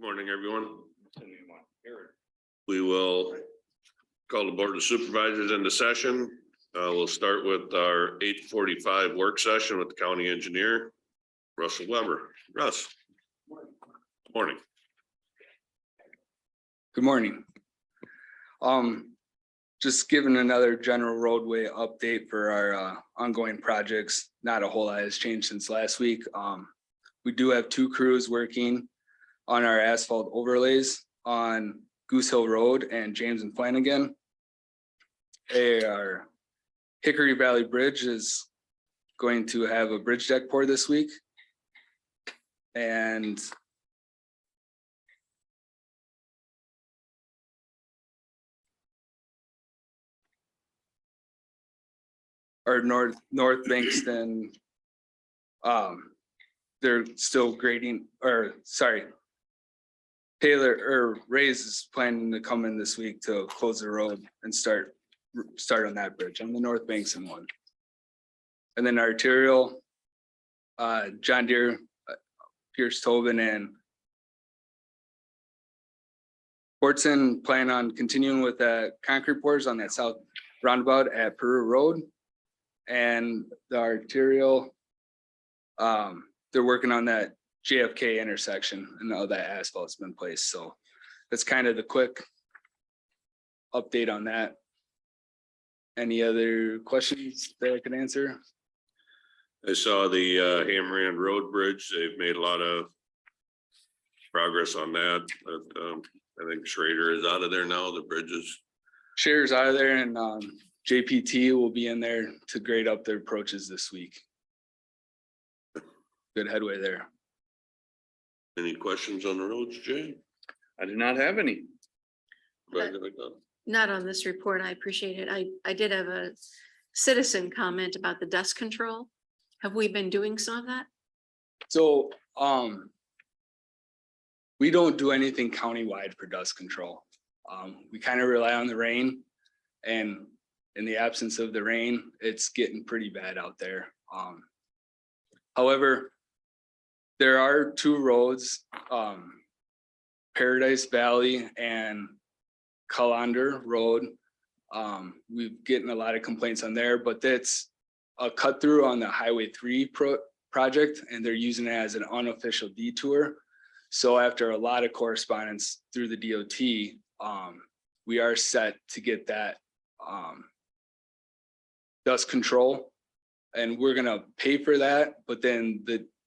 Morning, everyone. We will call the Board of Supervisors into session. We'll start with our 8:45 work session with the county engineer, Russell Weber. Russ. Morning. Good morning. Just giving another general roadway update for our ongoing projects. Not a whole lot has changed since last week. We do have two crews working on our asphalt overlays on Goose Hill Road and James and Flanagan. Our Hickory Valley Bridge is going to have a bridge deck pour this week. And our North Bankston, they're still grading, or sorry, Taylor or Ray's is planning to come in this week to close the road and start on that bridge on the North Bankston one. And then arterial, John Deere, Pierce Tobin and Fortson plan on continuing with the concrete pours on that south roundabout at Peru Road. And the arterial, they're working on that JFK intersection and all that asphalt's been placed. So that's kind of the quick update on that. Any other questions that I can answer? I saw the Hammerand Road Bridge. They've made a lot of progress on that. But I think Schrader is out of there now. The bridge is. Schrader's out of there, and JPT will be in there to grade up their approaches this week. Good headway there. Any questions on the roads, Jay? I do not have any. Not on this report. I appreciate it. I did have a citizen comment about the dust control. Have we been doing some of that? So, we don't do anything countywide for dust control. We kind of rely on the rain, and in the absence of the rain, it's getting pretty bad out there. However, there are two roads, Paradise Valley and Colander Road. We've getting a lot of complaints on there, but that's a cut through on the Highway 3 project, and they're using it as an unofficial detour. So after a lot of correspondence through the DOT, we are set to get that dust control, and we're gonna pay for that, but then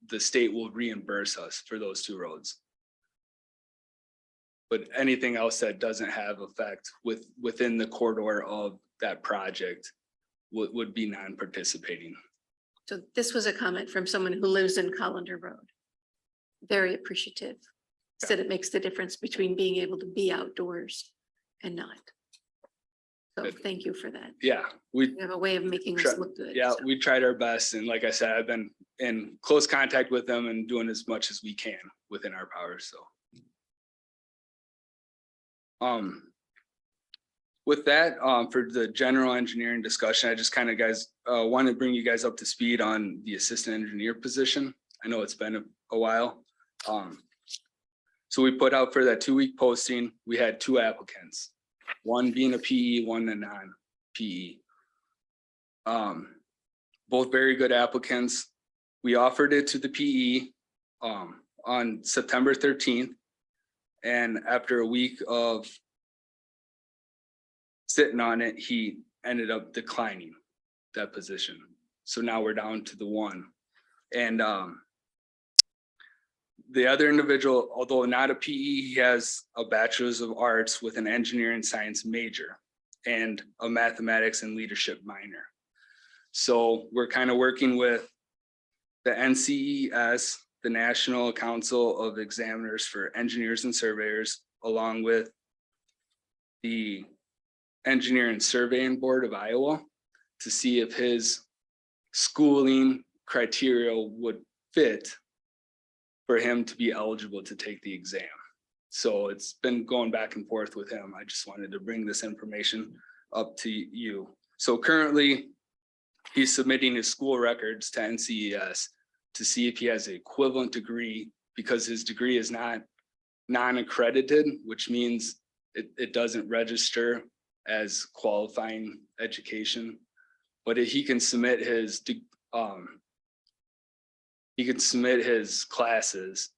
the state will reimburse us for those two roads. But anything else that doesn't have effect within the corridor of that project would be non-participating. So this was a comment from someone who lives in Colander Road. Very appreciative. Said it makes the difference between being able to be outdoors and not. So thank you for that. Yeah, we You have a way of making us look good. yeah, so. we tried our best, and like I said, I've been in close contact with them and doing as much as we can within our power. So with that, for the general engineering discussion, I just kind of want to bring you guys up to speed on the assistant engineer position. I know it's been a while. So we put out for that 2-week posting, we had 2 applicants, one being a PE, one a non-PE. Both very good applicants. We offered it to the PE on September 13th. And after a week of sitting on it, he ended up declining that position. So now we're down to the one. And the other individual, although not a PE, he has a bachelor's of arts with an engineering science major and a mathematics and leadership minor. So we're kind of working with the NCES, the National Council of Examiners for Engineers and Surveyors, along with the Engineering Surveying Board of Iowa, to see if his schooling criteria would fit for him to be eligible to take the exam. So it's been going back and forth with him. I just wanted to bring this information up to you. So currently, he's submitting his school records to NCES to see if he has an equivalent degree, because his degree is not non-accredited, which means it doesn't register as qualifying education. But if he can submit his classes,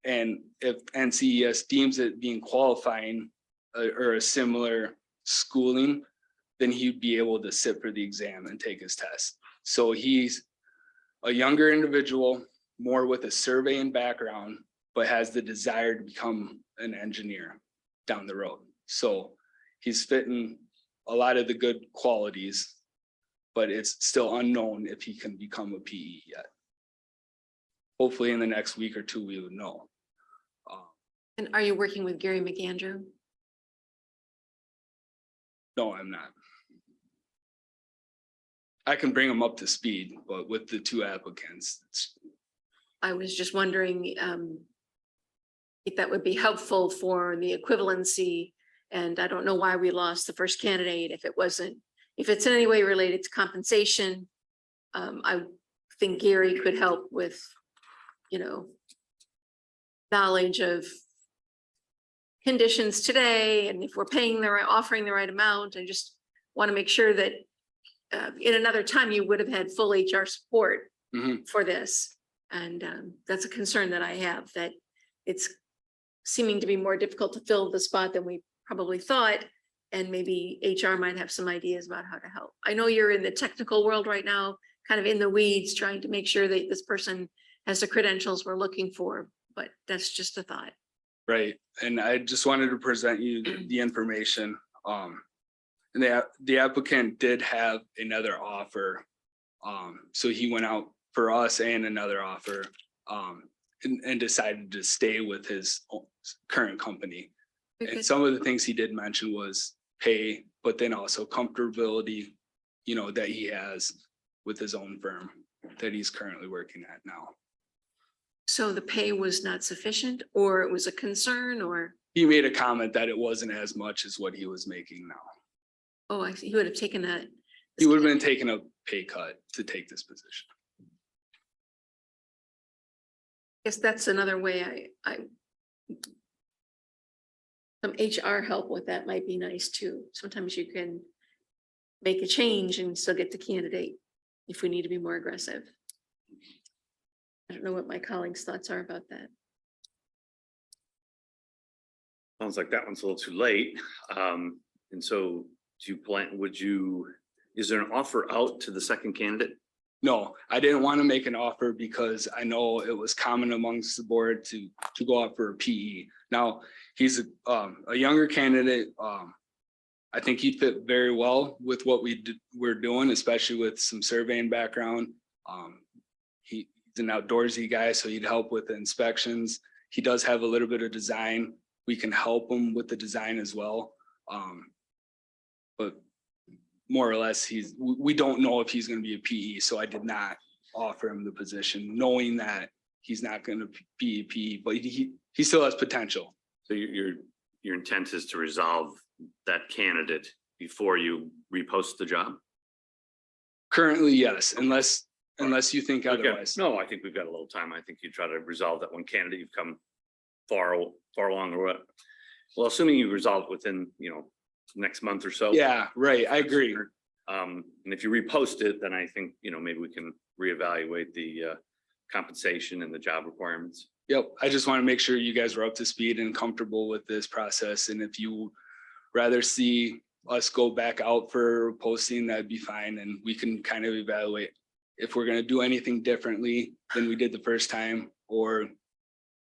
and if NCES deems it being qualifying or a similar schooling, then he'd be able to sit for the exam and take his test. So he's a younger individual, more with a surveying background, but has the desire to become an engineer down the road. So he's fitting a lot of the good qualities, but it's still unknown if he can become a PE yet. Hopefully in the next week or two, we would know. And are you working with Gary McAndrew? No, I'm not. I can bring him up to speed, but with the two applicants, I was just wondering if that would be helpful for the equivalency. And I don't know why we lost the first candidate if it's in any way related to compensation. I think Gary could help with, knowledge of conditions today, and if we're offering the right amount. I just want to make sure that in another time you would have had full HR support for this. And that's a concern that I have, that it's seeming to be more difficult to fill the spot than we probably thought. And maybe HR might have some ideas about how to help. I know you're in the technical world right now, kind of in the weeds, trying to make sure that this person has the credentials we're looking for, but that's just a thought. right. And I just wanted to present you the information. And the applicant did have another offer. So he went out for us and another offer, and decided to stay with his current company. Very And good. some of the things he did mention was pay, but then also comfortability, that he has with his own firm that he's currently working at now. So the pay was not sufficient, or it was a concern, or, He made a comment that it wasn't as much as what he was making now. oh, I see, he would have taken that. He would have been taking a pay cut to take this position. Guess that's another way some HR help with that might be nice too. Sometimes you can make a change and still get the candidate if we need to be more aggressive. I don't know what my colleagues' thoughts are about that. Sounds like that one's a little too late. And so is there an offer out to the second candidate? No, I didn't want to make an offer because I know it was common amongst the board to go out for a PE. Now, he's a younger candidate. I think he fit very well with what we're doing, especially with some surveying background. He's an outdoorsy guy, so he'd help with the inspections. He does have a little bit of design. We can help him with the design as well. But more or less, we don't know if he's going to be a PE, so I did not offer him the position, knowing that he's not going to be a PE, but he still has potential. So your intent is to resolve that candidate before you repost the job? Currently, yes, unless you think Okay. otherwise. No, I think we've got a little time. I think you try to resolve that one candidate. You've come far along or what? Well, assuming you resolve it within, next month or so. Yeah, right. I agree. And if you repost it, then I think, maybe we can reevaluate the compensation and the job requirements. Yep. I just want to make sure you guys are up to speed and comfortable with this process. And if you rather see us go back out for posting, that'd be fine. And we can kind of evaluate if we're going to do anything differently than we did the first time, or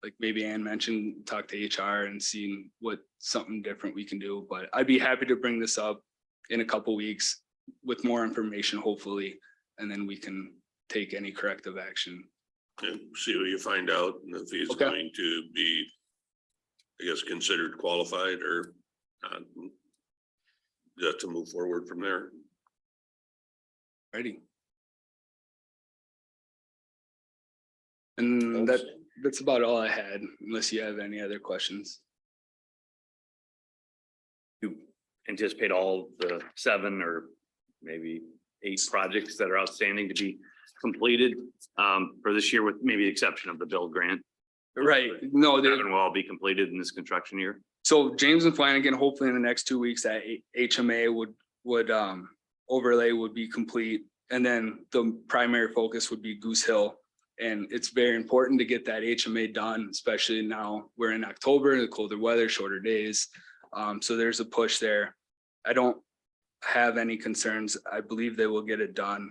like maybe Ann mentioned, talk to HR and seeing what something different we can do. But I'd be happy to bring this up in a couple weeks with more information, hopefully, and then we can take any corrective action. And see what you find out, and if he's Okay. going to be, I guess, considered qualified or not. Just to move forward from there. Ready. And that's about all I had, unless you have any other questions. You anticipate all the 7 or maybe 8 projects that are outstanding to be completed for this year, with maybe the exception of the build grant? Right, no, they, Seven will all be completed in this construction year. so James and Flanagan, hopefully in the next 2 weeks, that HMA would overlay would be complete. And then the primary focus would be Goose Hill. And it's very important to get that HMA done, especially now we're in October, the colder weather, shorter days. So there's a push there. I don't have any concerns. I believe they will get it done.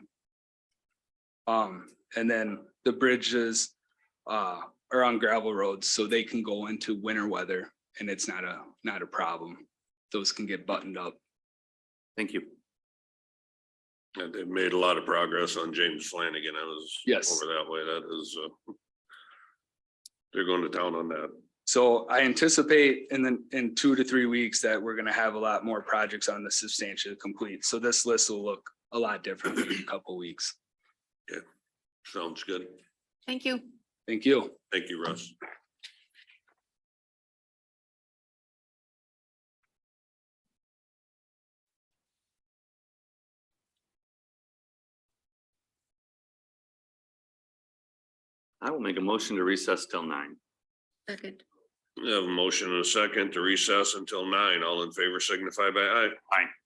And then the bridges are on gravel roads, so they can go into winter weather and it's not a problem. Those can get buttoned up. Thank you. And they've made a lot of progress on James Flanagan. I was Yes. over that way. That is, they're going to town on that. So I anticipate in 2 to 3 weeks that we're gonna have a lot more projects on the substantially complete. So this list will look a lot different in a couple weeks. Sounds good. Thank you. Thank you. Thank you, Russ. I will make a motion to recess till 9. Second. We have a motion and a second to recess until 9. All in favor signify by aye.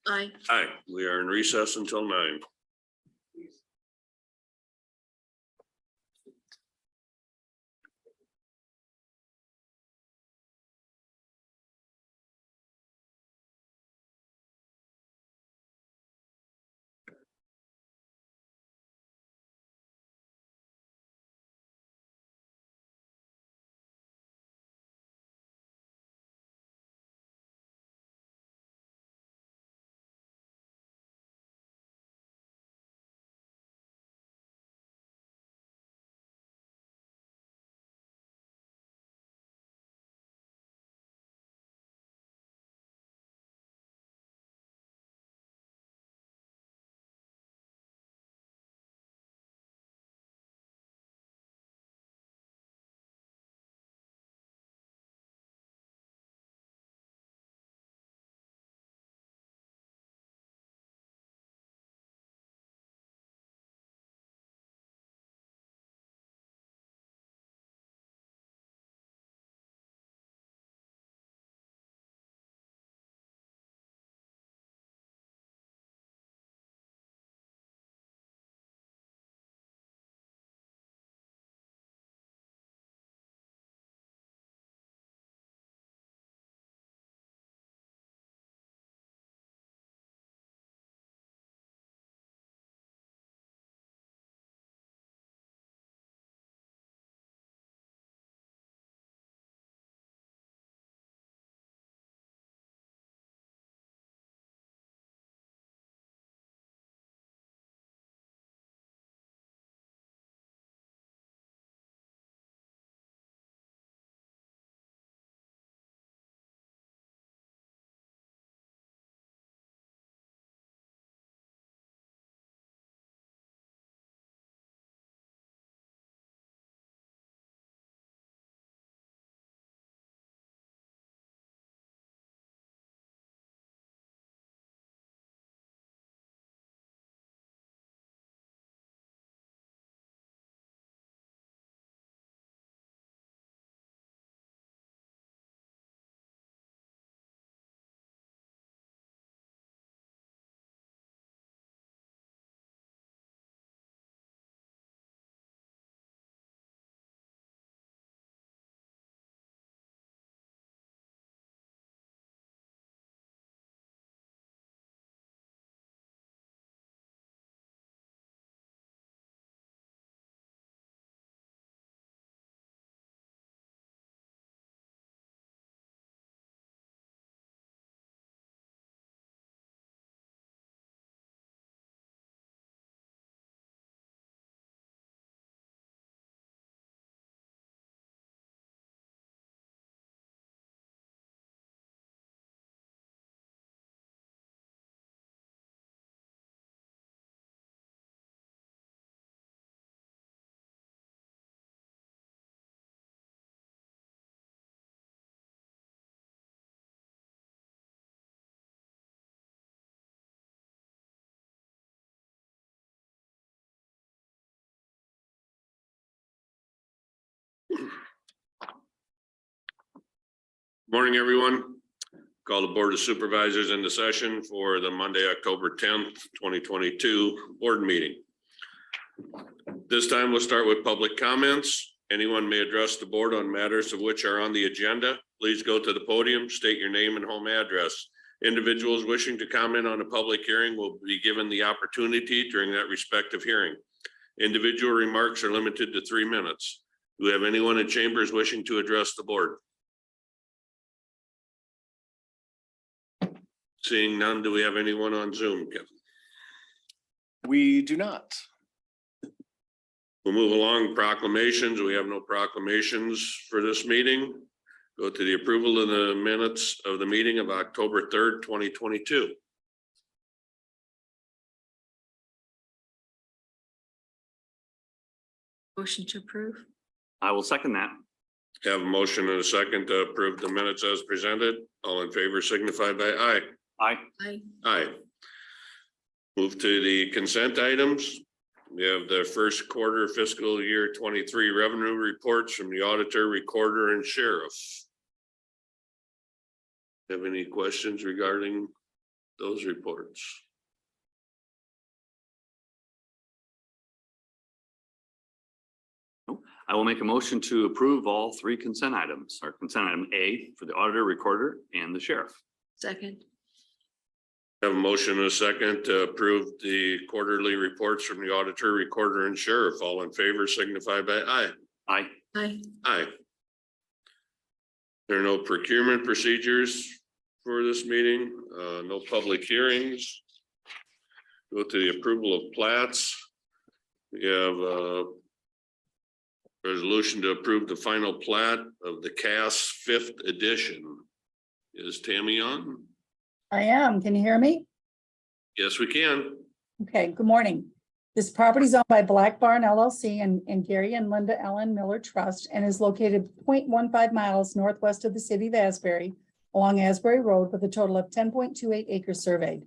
Aye. Aye. We are in recess until 9. Morning, everyone. Call the Board of Supervisors into session for the Monday, October 10th, 2022 board meeting. This time we'll start with public comments. Anyone may address the board on matters of which are on the agenda. Please go to the podium, state your name and home address. Individuals wishing to comment on a public hearing will be given the opportunity during that respective hearing. Individual remarks are limited to 3 minutes. Do we have anyone in chambers wishing to address the board? Seeing none, do we have anyone on Zoom, Kevin? We do not. We'll move along. Proclamations. We have no proclamations for this meeting. Go to the approval of the minutes of the meeting of October 3rd, 2022. Motion to approve. I will second that. Have a motion and a second to approve the minutes as presented. All in favor signify by aye. Aye. Aye. Aye. Move to the consent items. We have the first quarter fiscal year 23 revenue reports from the auditor, recorder, and sheriff. Have any questions regarding those reports? I will make a motion to approve all 3 consent items. Our consent item A for the auditor, recorder, and the sheriff. Second. Have a motion and a second to approve the quarterly reports from the auditor, recorder, and sheriff. All in favor signify by aye. Aye. Aye. Aye. There are no procurement procedures for this meeting, no public hearings. Go to the approval of plats. We have a resolution to approve the final plat of the Cass 5th edition. Is Tammy on? I am. Can you hear me? Yes, we can. Okay, good morning. This property is owned by Black Barn LLC and Gary and Linda Ellen Miller Trust and is located 0.15 miles northwest of the city of Asbury along Asbury Road with a total of 10.28 acres surveyed.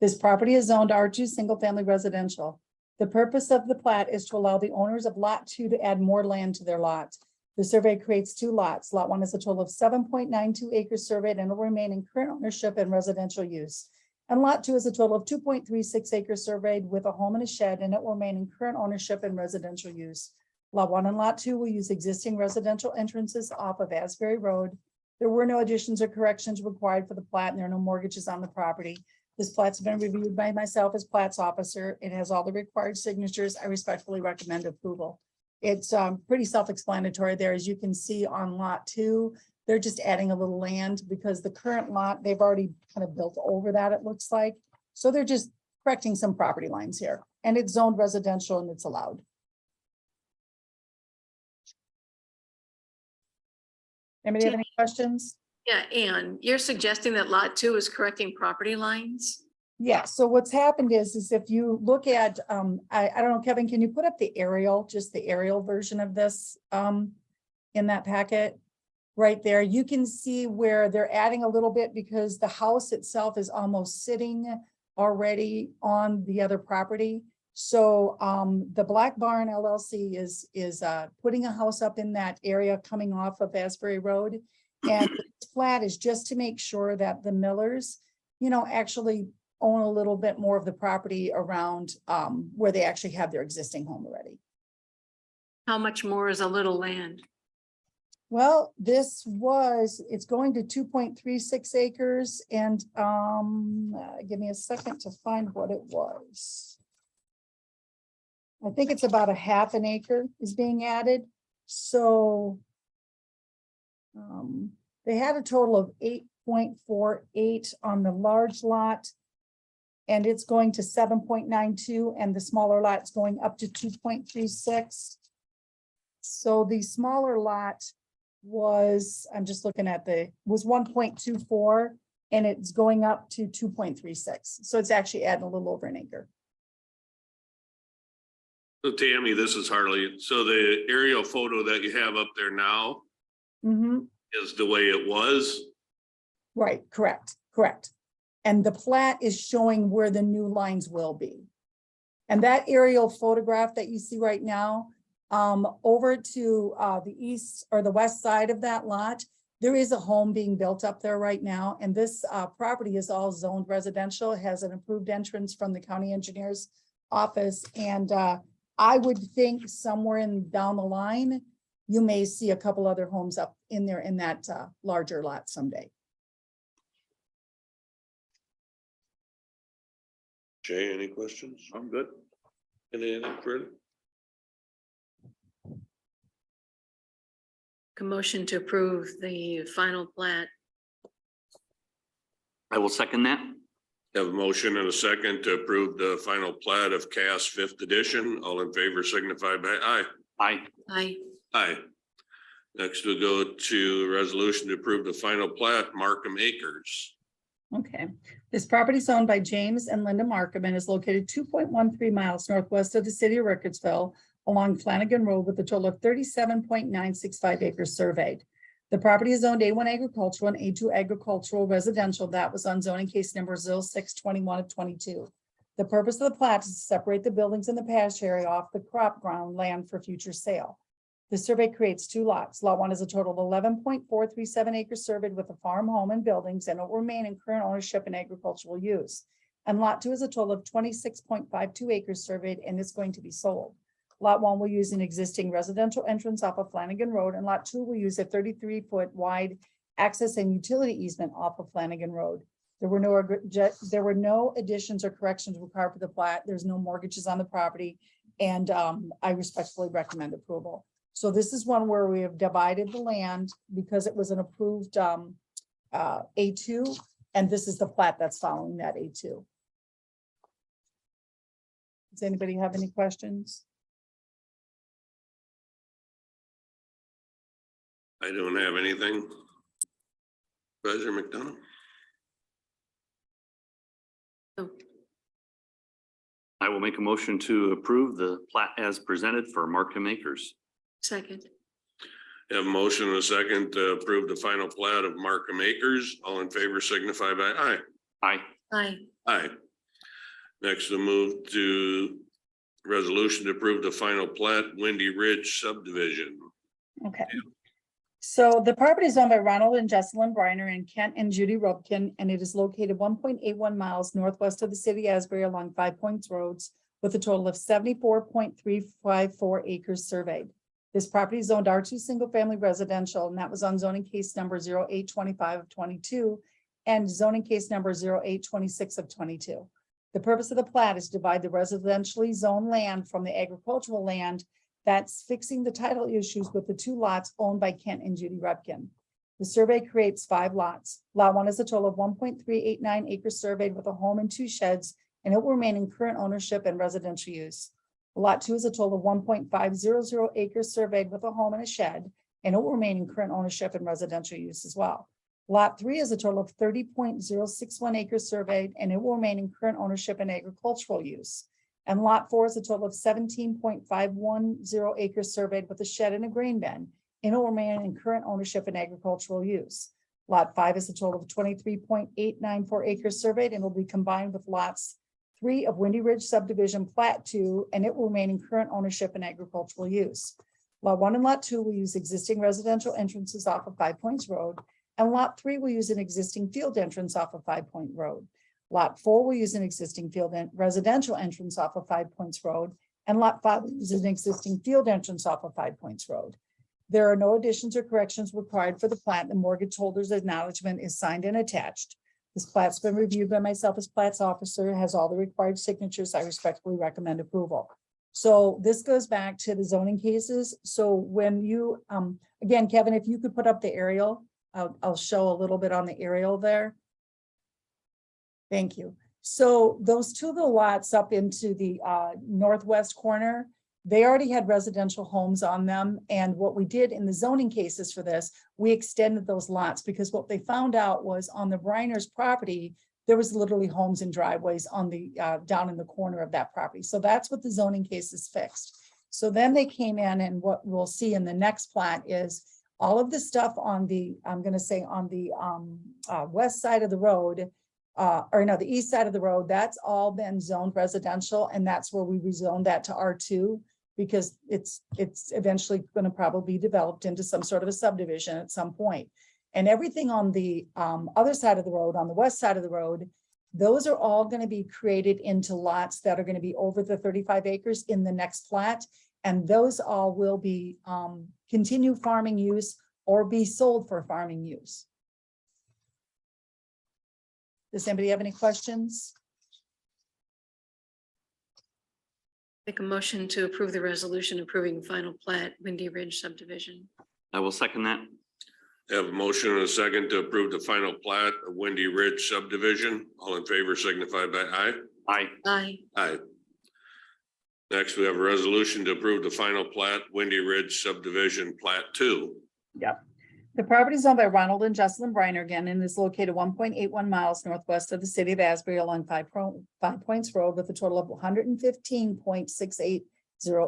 This property is zoned R2 single family residential. The purpose of the plat is to allow the owners of lot 2 to add more land to their lot. The survey creates 2 lots. Lot 1 is a total of 7.92 acres surveyed and will remain in current ownership and residential use. And lot 2 is a total of 2.36 acres surveyed with a home and a shed, and it will remain in current ownership and residential use. Lot 1 and lot 2 will use existing residential entrances off of Asbury Road. There were no additions or corrections required for the plat, and there are no mortgages on the property. This plat's been reviewed by myself as plat's officer. It has all the required signatures. I respectfully recommend approval. It's pretty self-explanatory there. As you can see on lot 2, they're just adding a little land because the current lot, they've already kind of built over that, it looks like. So they're just correcting some property lines here, and it's zoned residential and it's allowed. Anybody have any questions? Yeah, Ann, you're suggesting that lot 2 is correcting property lines? Yeah, so what's happened is if you look at, I don't know, Kevin, can you put up the aerial, just the aerial version of this in that packet? Right there, you can see where they're adding a little bit because the house itself is almost sitting already on the other property. So the Black Barn LLC is putting a house up in that area coming off of Asbury Road. And this plat is just to make sure that the Millers, actually own a little bit more of the property around where they actually have their existing home already. How much more is a little land? Well, it's going to 2.36 acres and give me a second to find what it was. I think it's about a half an acre is being added. So they had a total of 8.48 on the large lot. And it's going to 7.92 and the smaller lot is going up to 2.36. So the smaller lot was, I'm just looking at was 1.24 and it's going up to 2.36. So it's actually adding a little over an acre. So Tammy, this is Harley. So the aerial photo that you have up there now is the way it was? Right, correct. And the plat is showing where the new lines will be. And that aerial photograph that you see right now, over to the east or the west side of that lot, There is a home being built up there right now, and this property is all zoned residential, has an approved entrance from the county engineer's office. And I would think somewhere down the line, you may see a couple other homes up in there in that larger lot someday. Jay, any questions? I'm good. Anything further? A motion to approve the final plat. I will second that. Have a motion and a second to approve the final plat of Cass 5th edition. All in favor signify by aye. Aye. Aye. Aye. Next we'll go to resolution to approve the final plat, Markham Acres. Okay, this property is owned by James and Linda Markham and is located 2.13 miles northwest of the city of Rickardsville along Flanagan Road with a total of 37.965 acres surveyed. The property is zoned A1 agricultural and A2 agricultural residential. That was on zoning case number 0621 of 22. The purpose of the plat is to separate the buildings in the pasture area off the crop ground land for future sale. The survey creates two lots. Lot 1 is a total of 11.437 acres surveyed with a farm, home, and buildings, and it will remain in current ownership and agricultural use. And Lot 2 is a total of 26.52 acres surveyed and is going to be sold. Lot 1 will use an existing residential entrance off of Flanagan Road, and Lot 2 will use a 33-foot wide access and utility easement off of Flanagan Road. There were no additions or corrections required for the plat. There's no mortgages on the property, and I respectfully recommend approval. So this is one where we have divided the land because it was an approved A2, and this is the plat that's following that A2. Does anybody have any questions? I don't have anything. Supervisor McDonough? Oh, I will make a motion to approve the plat as presented for Markham Acres. second. Have a motion and a second to approve the final plat of Markham Acres. All in favor signify by aye. Aye. Aye. Aye. Next we'll move to resolution to approve the final plat, Windy Ridge subdivision. Okay. So the property is owned by Ronald and Jesselyn Briner and Kent and Judy Robkin, and it is located 1.81 miles northwest of the city of Asbury along 5 Points Roads with a total of 74.354 acres surveyed. This property is zoned R2 single family residential, and that was on zoning case number 0825 of 22 and zoning case number 0826 of 22. The purpose of the plat is to divide the residentially zoned land from the agricultural land that's fixing the title issues with the two lots owned by Kent and Judy Rubkin. The survey creates 5 lots. Lot 1 is a total of 1.389 acres surveyed with a home and 2 sheds, and it will remain in current ownership and residential use. Lot 2 is a total of 1.500 acres surveyed with a home and a shed, and it will remain in current ownership and residential use as well. Lot 3 is a total of 30.061 acres surveyed, and it will remain in current ownership and agricultural use. And Lot 4 is a total of 17.510 acres surveyed with a shed and a grain bin, and it will remain in current ownership and agricultural use. Lot 5 is a total of 23.894 acres surveyed and will be combined with lots 3 of Windy Ridge subdivision plat 2, and it will remain in current ownership and agricultural use. Lot 1 and Lot 2 will use existing residential entrances off of 5 Points Road, and Lot 3 will use an existing field entrance off of 5 Point Road. Lot 4 will use an existing field and residential entrance off of 5 Points Road, and Lot 5 will use an existing field entrance off of 5 Points Road. There are no additions or corrections required for the plat. The mortgage holder's acknowledgement is signed and attached. This plat's been reviewed by myself as plat's officer, has all the required signatures. I respectfully recommend approval. So this goes back to the zoning cases. So when you, again, Kevin, if you could put up the aerial, I'll show a little bit on the aerial there. Thank you. So those 2 little lots up into the northwest corner, they already had residential homes on them. And what we did in the zoning cases for this, we extended those lots because what they found out was on the Briner's property, there was literally homes and driveways on the down in the corner of that property. So that's what the zoning cases fixed. So then they came in, and what we'll see in the next plat is all of the stuff on the, I'm going to say on the west side of the road, or no, the east side of the road, that's all been zoned residential, and that's where we rezoned that to R2 because it's eventually going to probably be developed into some sort of a subdivision at some point. And everything on the other side of the road, on the west side of the road, those are all going to be created into lots that are going to be over the 35 acres in the next plat. And those all will be continue farming use or be sold for farming use. Does anybody have any questions? Make a motion to approve the resolution approving final plat Windy Ridge subdivision. I will second that. Have a motion and a second to approve the final plat of Windy Ridge subdivision. All in favor signify by aye. Aye. Aye. Aye. Next, we have a resolution to approve the final plat Windy Ridge subdivision plat 2. The property is owned by Ronald and Jocelyn Briner again and is located 1.81 miles northwest of the city of Asbury along Five Points Road with a total of 115.680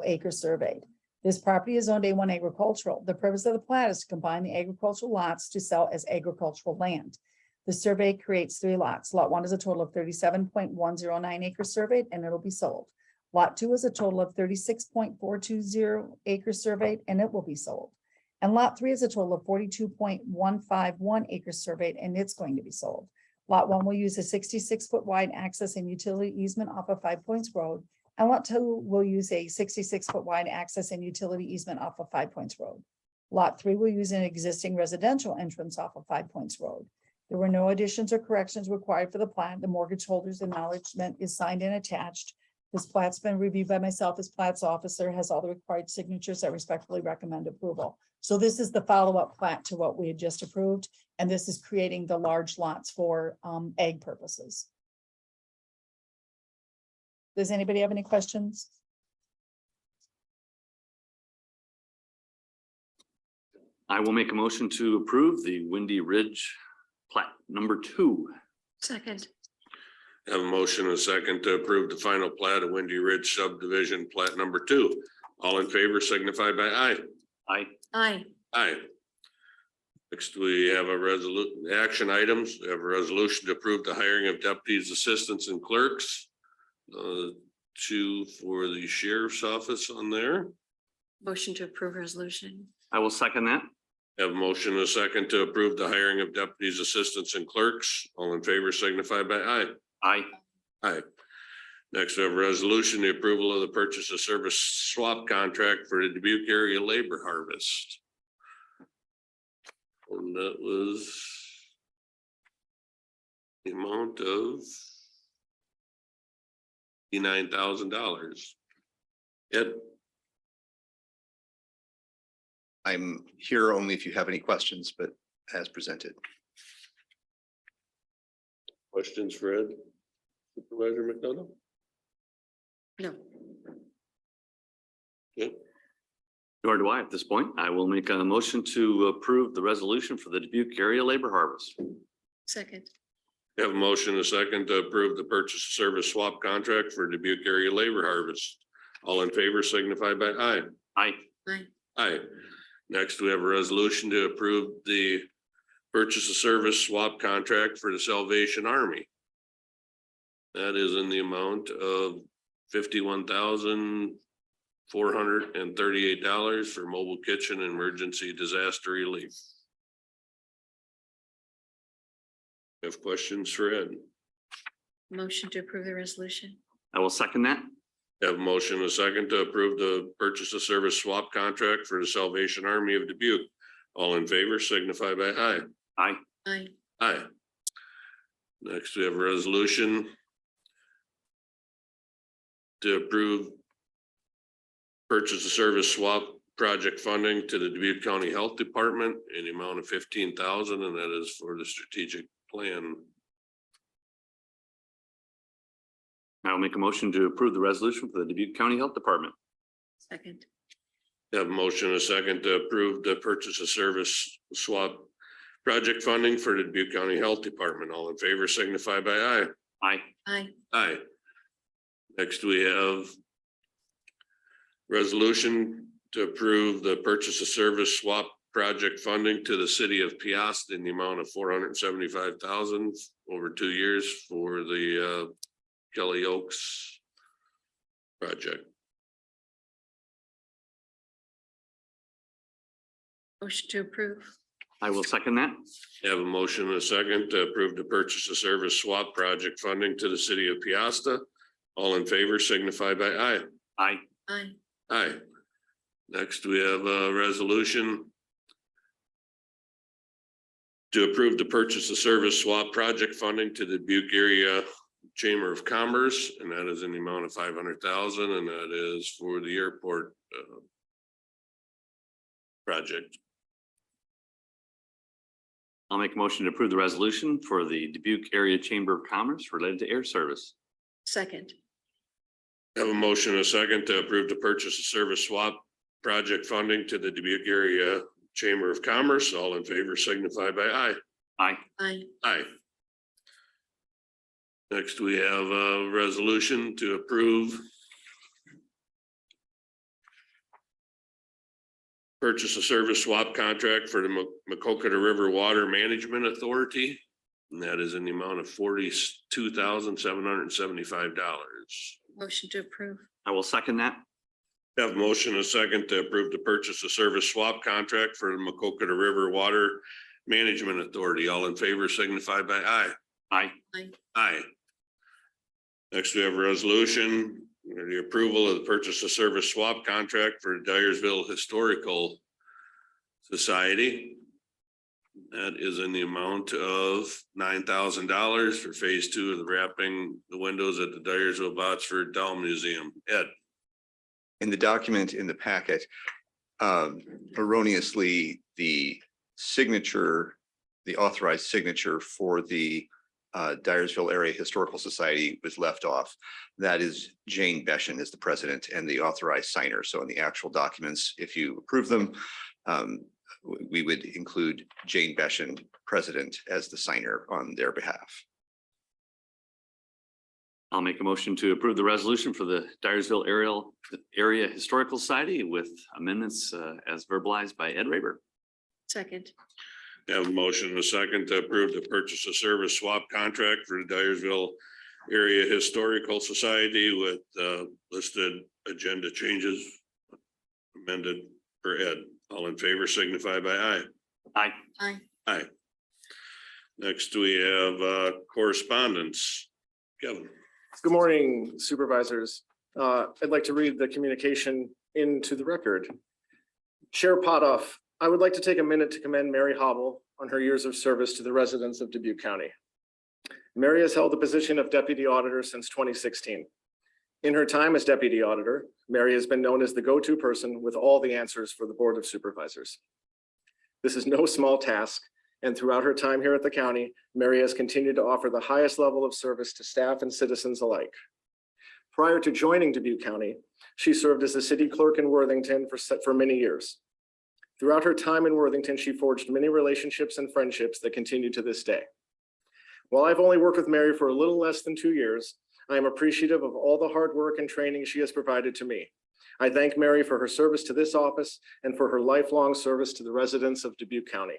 acres surveyed. This property is zoned A1 agricultural. The purpose of the plat is to combine the agricultural lots to sell as agricultural land. The survey creates 3 lots. Lot 1 is a total of 37.109 acres surveyed and it'll be sold. Lot 2 is a total of 36.420 acres surveyed and it will be sold. And lot 3 is a total of 42.151 acres surveyed and it's going to be sold. Lot 1 will use a 66-foot wide access and utility easement off of 5 Points Road. And lot 2 will use a 66-foot wide access and utility easement off of 5 Points Road. Lot 3 will use an existing residential entrance off of 5 Points Road. There were no additions or corrections required for the plat. The mortgage holder's acknowledgement is signed and attached. This plat's been reviewed by myself as plat's officer, has all the required signatures. I respectfully recommend approval. So this is the follow-up plat to what we had just approved, and this is creating the large lots for ag purposes. Does anybody have any questions? I will make a motion to approve the Windy Ridge plat number 2. Second. Have a motion and a second to approve the final plat of Windy Ridge subdivision plat number 2. All in favor signify by aye. Aye. Aye. Aye. Next, we have a action items. We have a resolution to approve the hiring of deputies, assistants and clerks. 2 for the sheriff's office on there. Motion to approve resolution. I will second that. Have a motion and a second to approve the hiring of deputies, assistants and clerks. All in favor signify by aye. Aye. Aye. Next, we have a resolution, the approval of the purchase of service swap contract for the Dubuque area labor harvest. And that was the amount of $9,000. Ed, I'm here only if you have any questions, but as presented. questions for Ed? Supervisor McDonough? No. Okay. Nor do I at this point. I will make a motion to approve the resolution for the Dubuque area labor harvest. Second. Have a motion and a second to approve the purchase of service swap contract for Dubuque area labor harvest. All in favor signify by aye. Aye. Aye. Aye. Next, we have a resolution to approve the purchase of service swap contract for the Salvation Army. That is in the amount of $51,438 for mobile kitchen and emergency disaster relief. Have questions for Ed? Motion to approve the resolution. I will second that. Have a motion and a second to approve the purchase of service swap contract for the Salvation Army of Dubuque. All in favor signify by aye. Aye. Aye. Aye. Next, we have a resolution to approve purchase of service swap project funding to the Dubuque County Health Department in the amount of $15,000, and that is for the strategic plan. I will make a motion to approve the resolution for the Dubuque County Health Department. Second. Have a motion and a second to approve the purchase of service swap project funding for the Dubuque County Health Department. All in favor signify by aye. Aye. Aye. Aye. Next, we have resolution to approve the purchase of service swap project funding to the city of Piast in the amount of $475,000 over 2 years for the Kelly Oaks project. Motion to approve. I will second that. Have a motion and a second to approve the purchase of service swap project funding to the city of Piasta. All in favor signify by aye. Aye. Aye. Aye. Next, we have a resolution to approve the purchase of service swap project funding to the Dubuque area Chamber of Commerce, and that is in the amount of 500,000, and that is for the airport project. I'll make a motion to approve the resolution for the Dubuque Area Chamber of Commerce related to air service. Second. Have a motion and a second to approve the purchase of service swap project funding to the Dubuque area Chamber of Commerce. All in favor signify by aye. Aye. Aye. Aye. Next, we have a resolution to approve purchase of service swap contract for the Macocata River Water Management Authority. And that is in the amount of $42,775. Motion to approve. I will second that. Have a motion and a second to approve the purchase of service swap contract for the Macocata River Water Management Authority. All in favor signify by aye. Aye. Aye. Aye. Next, we have a resolution, the approval of the purchase of service swap contract for Dyersville Historical Society. That is in the amount of $9,000 for phase 2 of the wrapping the windows at the Dyersville Botsford Doll Museum. Ed. In the document in the packet, erroneously, the signature, the authorized signature for the Dyersville Area Historical Society was left off. That is Jane Beshen is the president and the authorized signer. So in the actual documents, if you approve them, we would include Jane Beshen, president, as the signer on their behalf. I'll make a motion to approve the resolution for the Dyersville Area Historical Society with amendments as verbalized by Ed Raber. Second. Have a motion and a second to approve the purchase of service swap contract for the Dyersville Area Historical Society with listed agenda changes amended for Ed. All in favor signify by aye. Aye. Aye. Aye. Next, we have correspondence. Kevin. Good morning, supervisors. I'd like to read the communication into the record. Chair Potoff, I would like to take a minute to commend Mary Hobble on her years of service to the residents of Dubuque County. Mary has held the position of deputy auditor since 2016. In her time as deputy auditor, Mary has been known as the go-to person with all the answers for the Board of Supervisors. This is no small task, and throughout her time here at the county, Mary has continued to offer the highest level of service to staff and citizens alike. Prior to joining Dubuque County, she served as the city clerk in Worthington for many years. Throughout her time in Worthington, she forged many relationships and friendships that continue to this day. While I've only worked with Mary for a little less than 2 years, I am appreciative of all the hard work and training she has provided to me. I thank Mary for her service to this office and for her lifelong service to the residents of Dubuque County.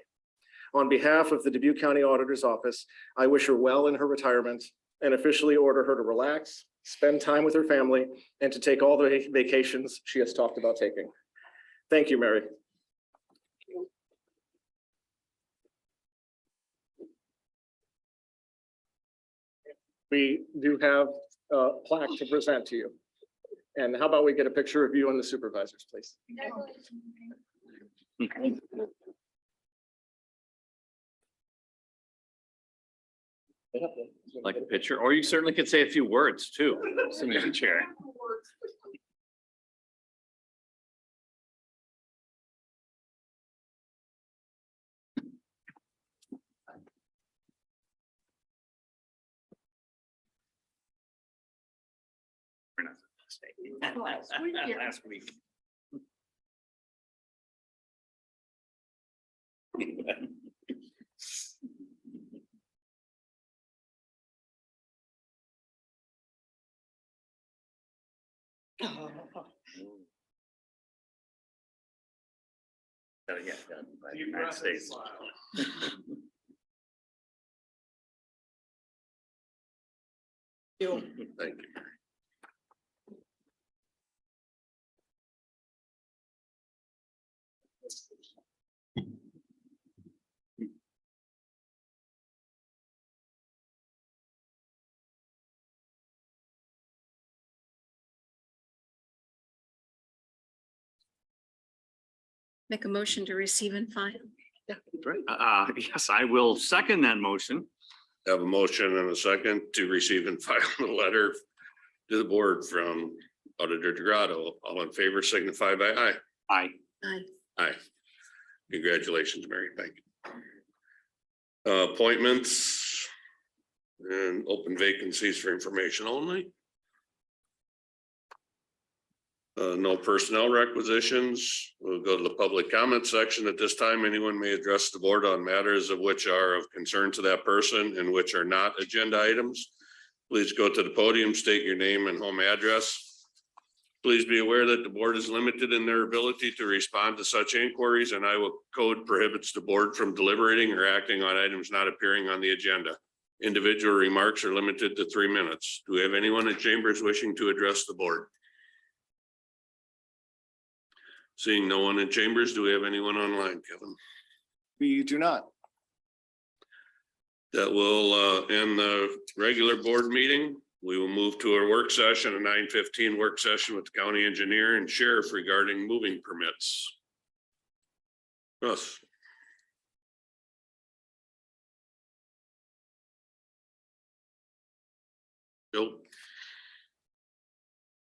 On behalf of the Dubuque County Auditor's Office, I wish her well in her retirement and officially order her to relax, spend time with her family, and to take all the vacations she has talked about taking. Thank you, Mary. We do have a plaque to present to you. And how about we get a picture of you and the supervisors, please? Like a picture, or you certainly could say a few words too. Assuming chair. Last week. Gotta get done by the United States. Thank you. Make a motion to receive and file. Yes, I will second that motion. Have a motion and a second to receive and file the letter to the board from Auditor Dorado. All in favor signify by aye. Aye. Aye. Aye. Congratulations, Mary. Thank you. Appointments and open vacancies for information only. No personnel requisitions. We'll go to the public comment section. At this time, anyone may address the board on matters of which are of concern to that person and which are not agenda items. Please go to the podium, state your name and home address. Please be aware that the board is limited in their ability to respond to such inquiries, and Iowa code prohibits the board from deliberating or acting on items not appearing on the agenda. Individual remarks are limited to 3 minutes. Do we have anyone in chambers wishing to address the board? Seeing no one in chambers, do we have anyone online, Kevin? We do not. That will end the regular board meeting. We will move to our work session, a 9:15 work session with the county engineer and sheriff regarding moving permits. Russ. Joe,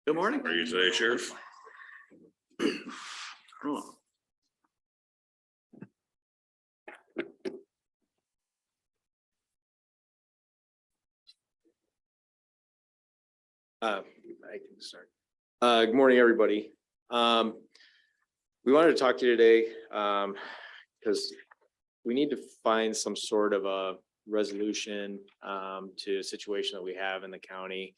Good morning. how are you today, Sheriff? Oh. I can start. Good morning, everybody. We wanted to talk to you today because we need to find some sort of a resolution to a situation that we have in the county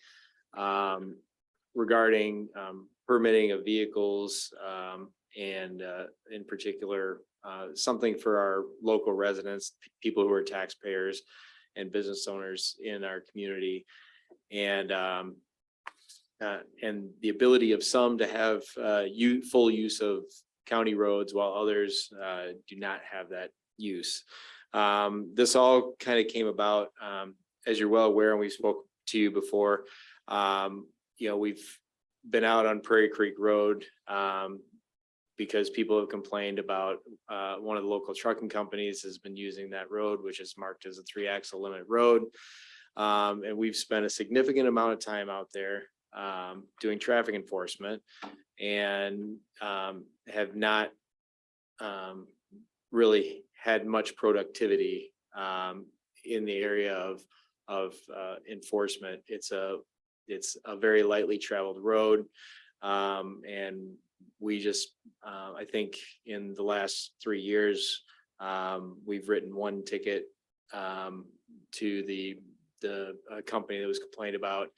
regarding permitting of vehicles and in particular something for our local residents, people who are taxpayers and business owners in our community. And the ability of some to have full use of county roads while others do not have that use. This all kind of came about, as you're well aware, and we spoke to you before, we've been out on Prairie Creek Road because people have complained about one of the local trucking companies has been using that road, which is marked as a 3-axle limit road. And we've spent a significant amount of time out there doing traffic enforcement and have not really had much productivity in the area of enforcement. It's a very lightly traveled road. And we just, I think in the last 3 years, we've written 1 ticket to the company that was complained about.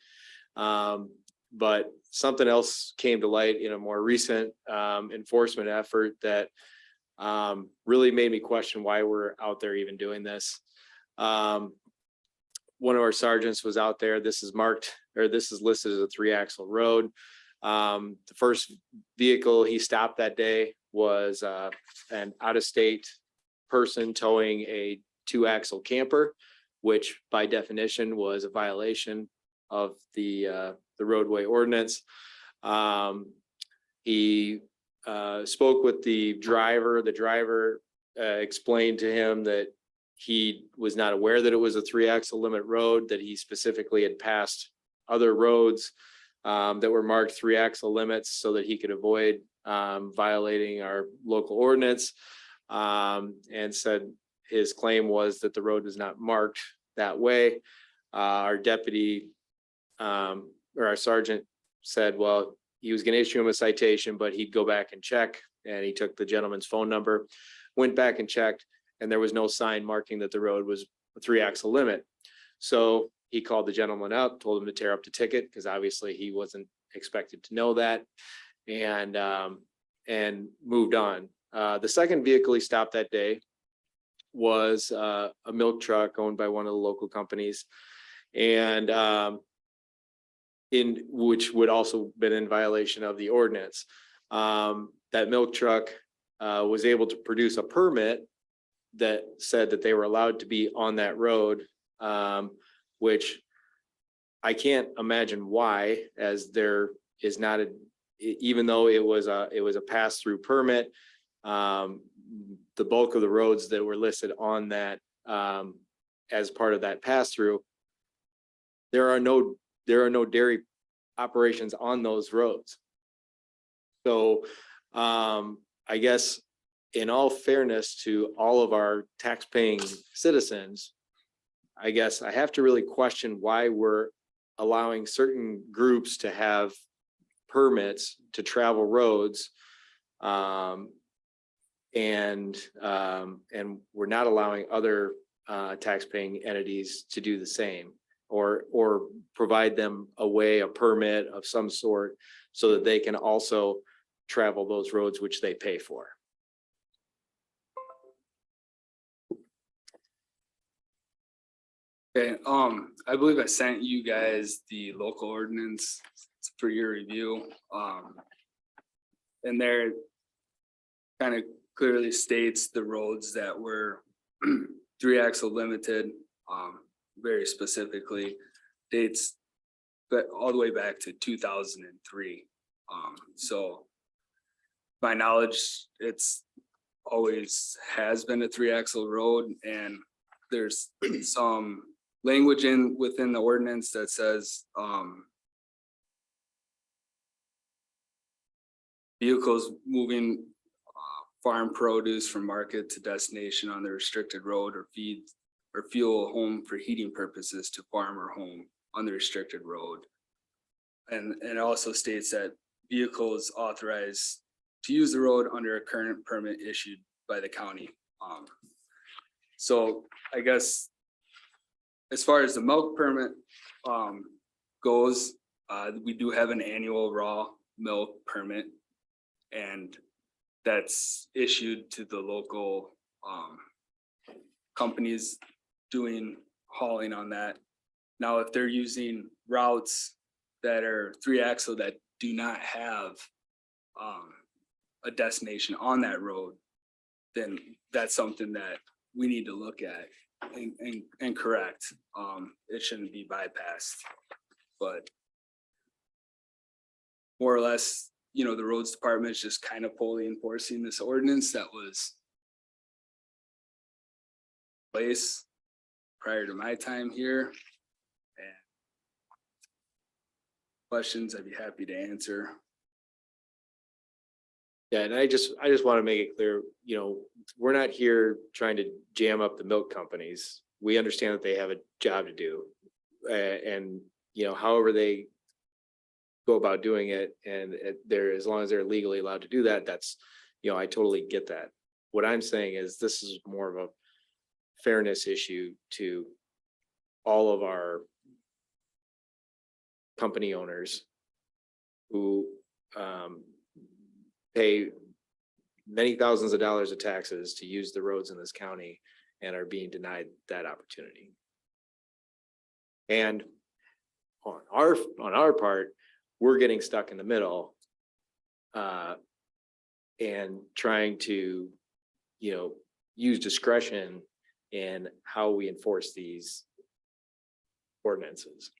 But something else came to light in a more recent enforcement effort that really made me question why we're out there even doing this. One of our sergeants was out there. This is listed as a 3-axle road. The first vehicle he stopped that day was an out-of-state person towing a 2-axle camper, which by definition was a violation of the roadway ordinance. He spoke with the driver. The driver explained to him that he was not aware that it was a 3-axle limit road, that he specifically had passed other roads that were marked 3-axle limits so that he could avoid violating our local ordinance, and said his claim was that the road was not marked that way. Our deputy or our sergeant said, well, he was going to issue him a citation, but he'd go back and check. And he took the gentleman's phone number, went back and checked, and there was no sign marking that the road was a 3-axle limit. So he called the gentleman up, told him to tear up the ticket because obviously he wasn't expected to know that, and moved on. The second vehicle he stopped that day was a milk truck owned by one of the local companies, and in which would also been in violation of the ordinance. That milk truck was able to produce a permit that said that they were allowed to be on that road, which I can't imagine why, as there is not even though it was a pass-through permit, the bulk of the roads that were listed on that, as part of that pass through, there are no dairy operations on those roads. So, I guess in all fairness to all of our tax-paying citizens, I guess I have to really question why we're allowing certain groups to have permits to travel roads. And we're not allowing other tax-paying entities to do the same, or provide them a permit of some sort so that they can also travel those roads which they pay for. Okay, I believe I sent you guys the local ordinance for your review. And there kind of clearly states the roads that were 3-axle limited, very specifically dates but all the way back to 2003. So my knowledge, it's always has been a 3-axle road, and there's some language within the ordinance that says vehicles moving farm produce from market to destination on the restricted road, or feed or fuel home for heating purposes to farm or home on the restricted road. And it also states that vehicles authorized to use the road under a current permit issued by the county. So I guess as far as the milk permit goes, we do have an annual raw milk permit, and that's issued to the local companies doing hauling on that. Now, if they're using routes that are 3-axle that do not have a destination on that road, then that's something that we need to look at and correct. It shouldn't be bypassed, but more or less, you know, the roads department is just kind of fully enforcing this ordinance that was in place prior to my time here. And questions, I'd be happy to answer. Yeah, and I just want to make it clear, you know, we're not here trying to jam up the milk companies. We understand that they have a job to do. And, you know, however they go about doing it, and as long as they're legally allowed to do that, that's, you know, I totally get that. What I'm saying is this is more of a fairness issue to all of our company owners who pay many thousands of dollars of taxes to use the roads in this county and are being denied that opportunity. And on our part, we're getting stuck in the middle and trying to, you know, use discretion in how we enforce these ordinances.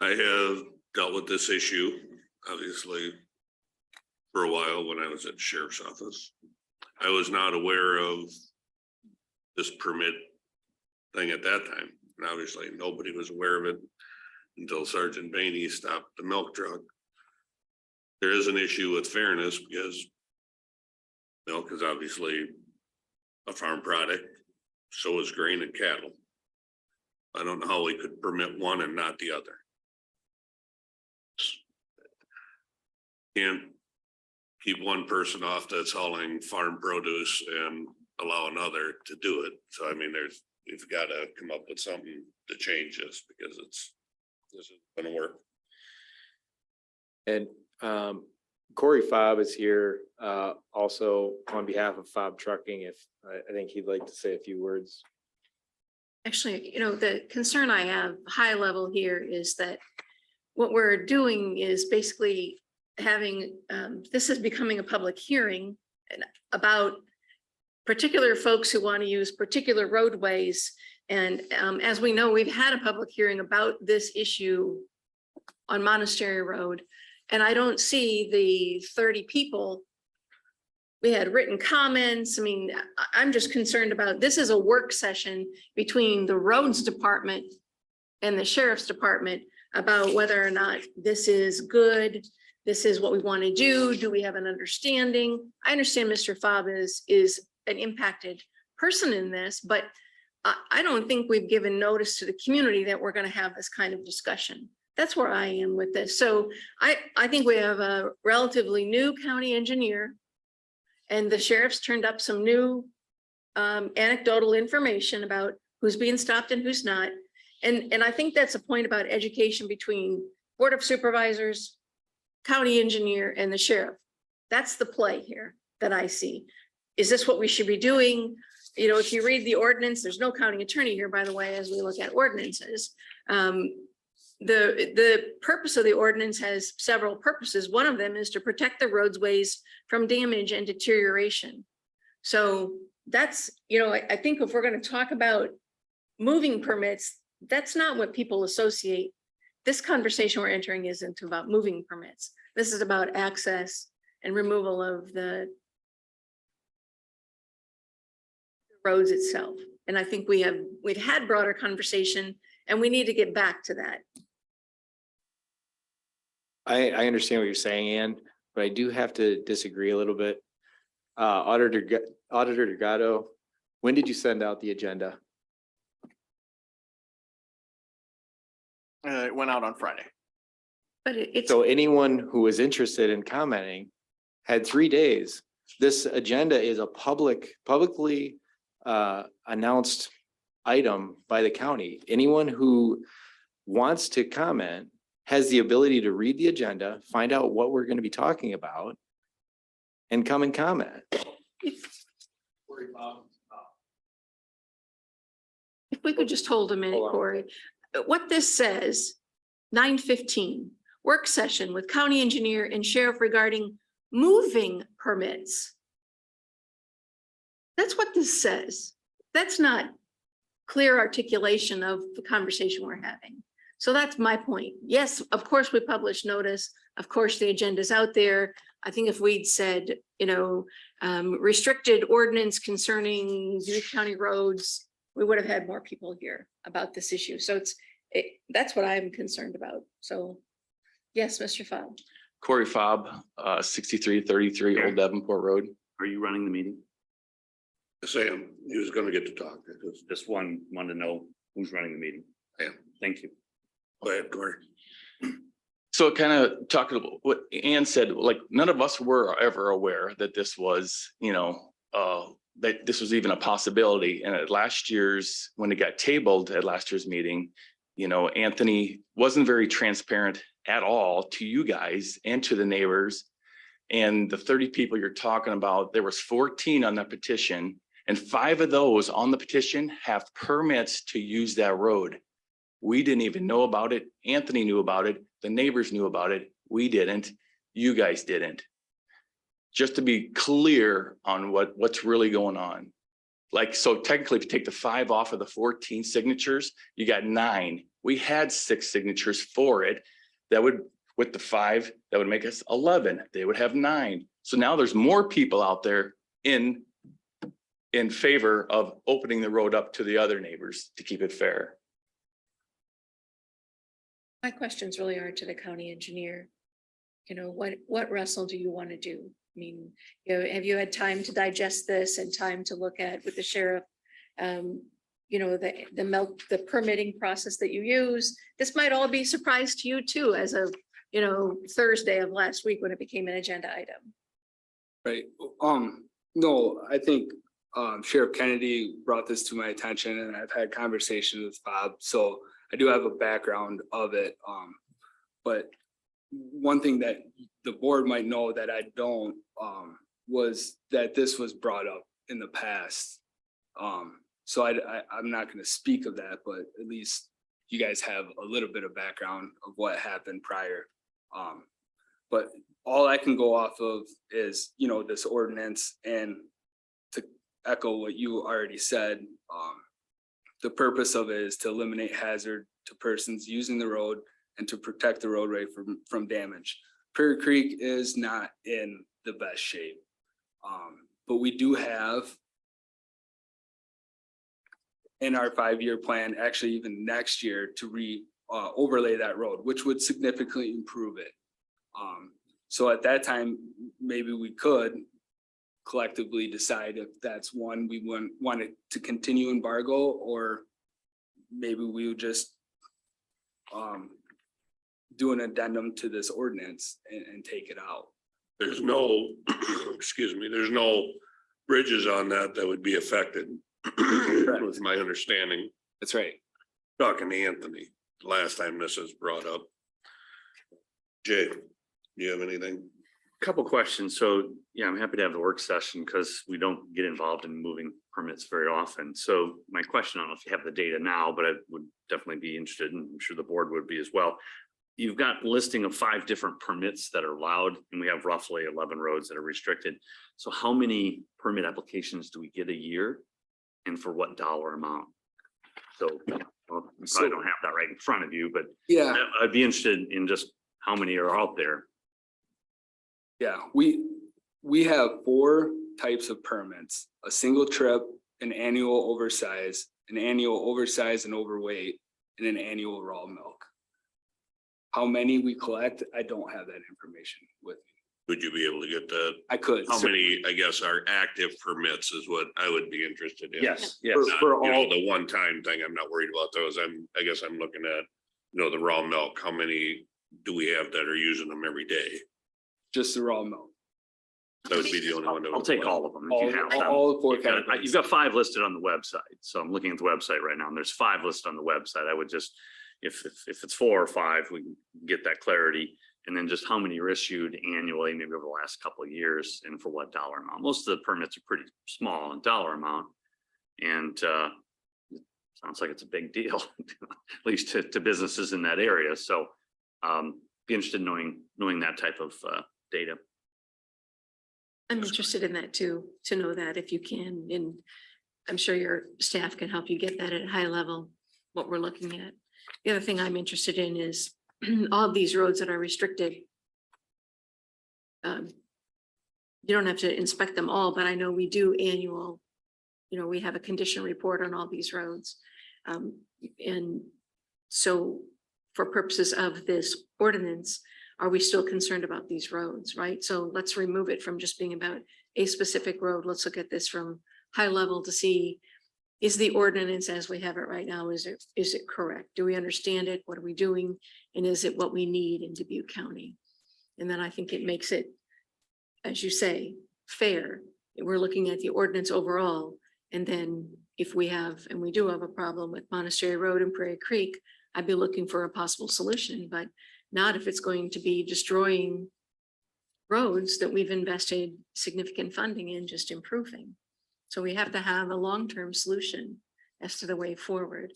I have dealt with this issue, obviously, for a while when I was at the sheriff's office. I was not aware of this permit thing at that time. And obviously nobody was aware of it until Sergeant Bainey stopped the milk truck. There is an issue with fairness because milk is obviously a farm product. So is grain and cattle. I don't know how we could permit one and not the other. Can't keep one person off that's hauling farm produce and allow another to do it. So I mean, we've got to come up with something to change this because this isn't gonna work. And Corey Fobb is here also on behalf of Fobb Trucking. If I think he'd like to say a few words. Actually, you know, the concern I have high level here is that what we're doing is basically having, this is becoming a public hearing about particular folks who want to use particular roadways. And as we know, we've had a public hearing about this issue on Monastery Road. And I don't see the 30 people we had written comments. I mean, I'm just concerned about, this is a work session between the roads department and the sheriff's department about whether or not this is good. This is what we want to do. Do we have an understanding? I understand Mr. Fobb is an impacted person in this, but I don't think we've given notice to the community that we're going to have this kind of discussion. That's where I am with this. So I think we have a relatively new county engineer, and the sheriff's turned up some new anecdotal information about who's being stopped and who's not. And I think that's a point about education between Board of Supervisors, county engineer, and the sheriff. That's the play here that I see. Is this what we should be doing? You know, if you read the ordinance, there's no county attorney here, by the way, as we look at ordinances. The purpose of the ordinance has several purposes. One of them is to protect the roadways from damage and deterioration. So that's, you know, I think if we're going to talk about moving permits, that's not what people associate. This conversation we're entering isn't about moving permits. This is about access and removal of the roads itself. And I think we've had broader conversation, and we need to get back to that. I understand what you're saying, Ann, but I do have to disagree a little bit. Auditor Delgado, when did you send out the agenda? It went out on Friday. But it's, So anyone who was interested in commenting had 3 days. This agenda is a publicly announced item by the county. Anyone who wants to comment has the ability to read the agenda, find out what we're going to be talking about, and come and comment. if we could just hold a minute, Hold on. Corey. What this says, 9:15, work session with county engineer and sheriff regarding moving permits. That's what this says. That's not clear articulation of the conversation we're having. So that's my point. Yes, of course, we publish notice. Of course, the agenda's out there. I think if we'd said, you know, restricted ordinance concerning Dubuque County roads, we would have had more people here about this issue. So that's what I'm concerned about. So yes, Mr. Fobb. Corey Fobb, 6333 Old Davenport Road. Are you running the meeting? Sam, he was gonna get to talk. Just wanted to know who's running the meeting. Yeah. Thank you. Go ahead, Corey. So kind of talking about what Ann said, like none of us were ever aware that this was, you know, that this was even a possibility. And at last year's, when it got tabled at last year's meeting, you know, Anthony wasn't very transparent at all to you guys and to the neighbors. And the 30 people you're talking about, there was 14 on that petition, and 5 of those on the petition have permits to use that road. We didn't even know about it. Anthony knew about it. The neighbors knew about it. We didn't. You guys didn't. Just to be clear on what's really going on. Like, so technically, if you take the 5 off of the 14 signatures, you got 9. We had 6 signatures for it. That would, with the 5, that would make us 11. They would have 9. So now there's more people out there in favor of opening the road up to the other neighbors to keep it fair. My questions really are to the county engineer. You know, what Russell do you want to do? I mean, you know, have you had time to digest this and time to look at with the sheriff? You know, the permitting process that you use. This might all be a surprise to you too, as of, you know, Thursday of last week when it became an agenda item. Right. No, I think Sheriff Kennedy brought this to my attention, and I've had conversations with Bob, so I do have a background of it. But one thing that the board might know that I don't, was that this was brought up in the past. So I'm not going to speak of that, but at least you guys have a little bit of background of what happened prior. But all I can go off of is, you know, this ordinance, and to echo what you already said, the purpose of it is to eliminate hazard to persons using the road and to protect the roadway from damage. Prairie Creek is not in the best shape. But we do have in our 5-year plan, actually even next year to overlay that road, which would significantly improve it. So at that time, maybe we could collectively decide if that's one we want it to continue embargo, or maybe we would just do an addendum to this ordinance and take it out. There's no, excuse me, there's no bridges on that would be affected. Was my understanding, That's right. talking to Anthony, last time this was brought up. Jay, do you have anything? Couple questions. So, yeah, I'm happy to have the work session because we don't get involved in moving permits very often. So my question, I don't know if you have the data now, but I would definitely be interested, and I'm sure the board would be as well. You've got a listing of 5 different permits that are allowed, and we have roughly 11 roads that are restricted. So how many permit applications do we get a year, and for what dollar amount? So, well, you probably don't have that right in front of you, but Yeah. I'd be interested in just how many are out there. Yeah, we have 4 types of permits: a single trip, an annual oversize, an annual oversize and overweight, and an annual raw milk. How many we collect, I don't have that information with me. Would you be able to get that? I could. How many, I guess, are active permits is what I would be interested in. Yes, yes. Not, For you know, all, the one-time thing, I'm not worried about those. I guess I'm looking at, you know, the raw milk. How many do we have that are using them every day? just the raw milk. That would be the only one. that I'll would take apply. all of them. If you have them. All 4 You've got- categories. You've got 5 listed on the website. So I'm looking at the website right now, and there's 5 listed on the website. I would just, if it's 4 or 5, we can get that clarity. And then just how many are issued annually, maybe over the last couple of years, and for what dollar amount. Most of the permits are pretty small in dollar amount. And it sounds like it's a big deal, at least to businesses in that area. So be interested in knowing that type of data. I'm interested in that too, to know that if you can, and I'm sure your staff can help you get that at a high level, what we're looking at. The other thing I'm interested in is all of these roads that are restricted. You don't have to inspect them all, but I know we do annual, you know, we have a condition report on all these roads. And so for purposes of this ordinance, are we still concerned about these roads, right? So let's remove it from just being about a specific road. Let's look at this from high level to see, is the ordinance as we have it right now, is it correct? Do we understand it? What are we doing? And is it what we need in Dubuque County? And then I think it makes it, as you say, fair. We're looking at the ordinance overall. And then if we have, and we do have a problem with Monastery Road and Prairie Creek, I'd be looking for a possible solution, but not if it's going to be destroying roads that we've invested significant funding in just improving. So we have to have a long-term solution as to the way forward.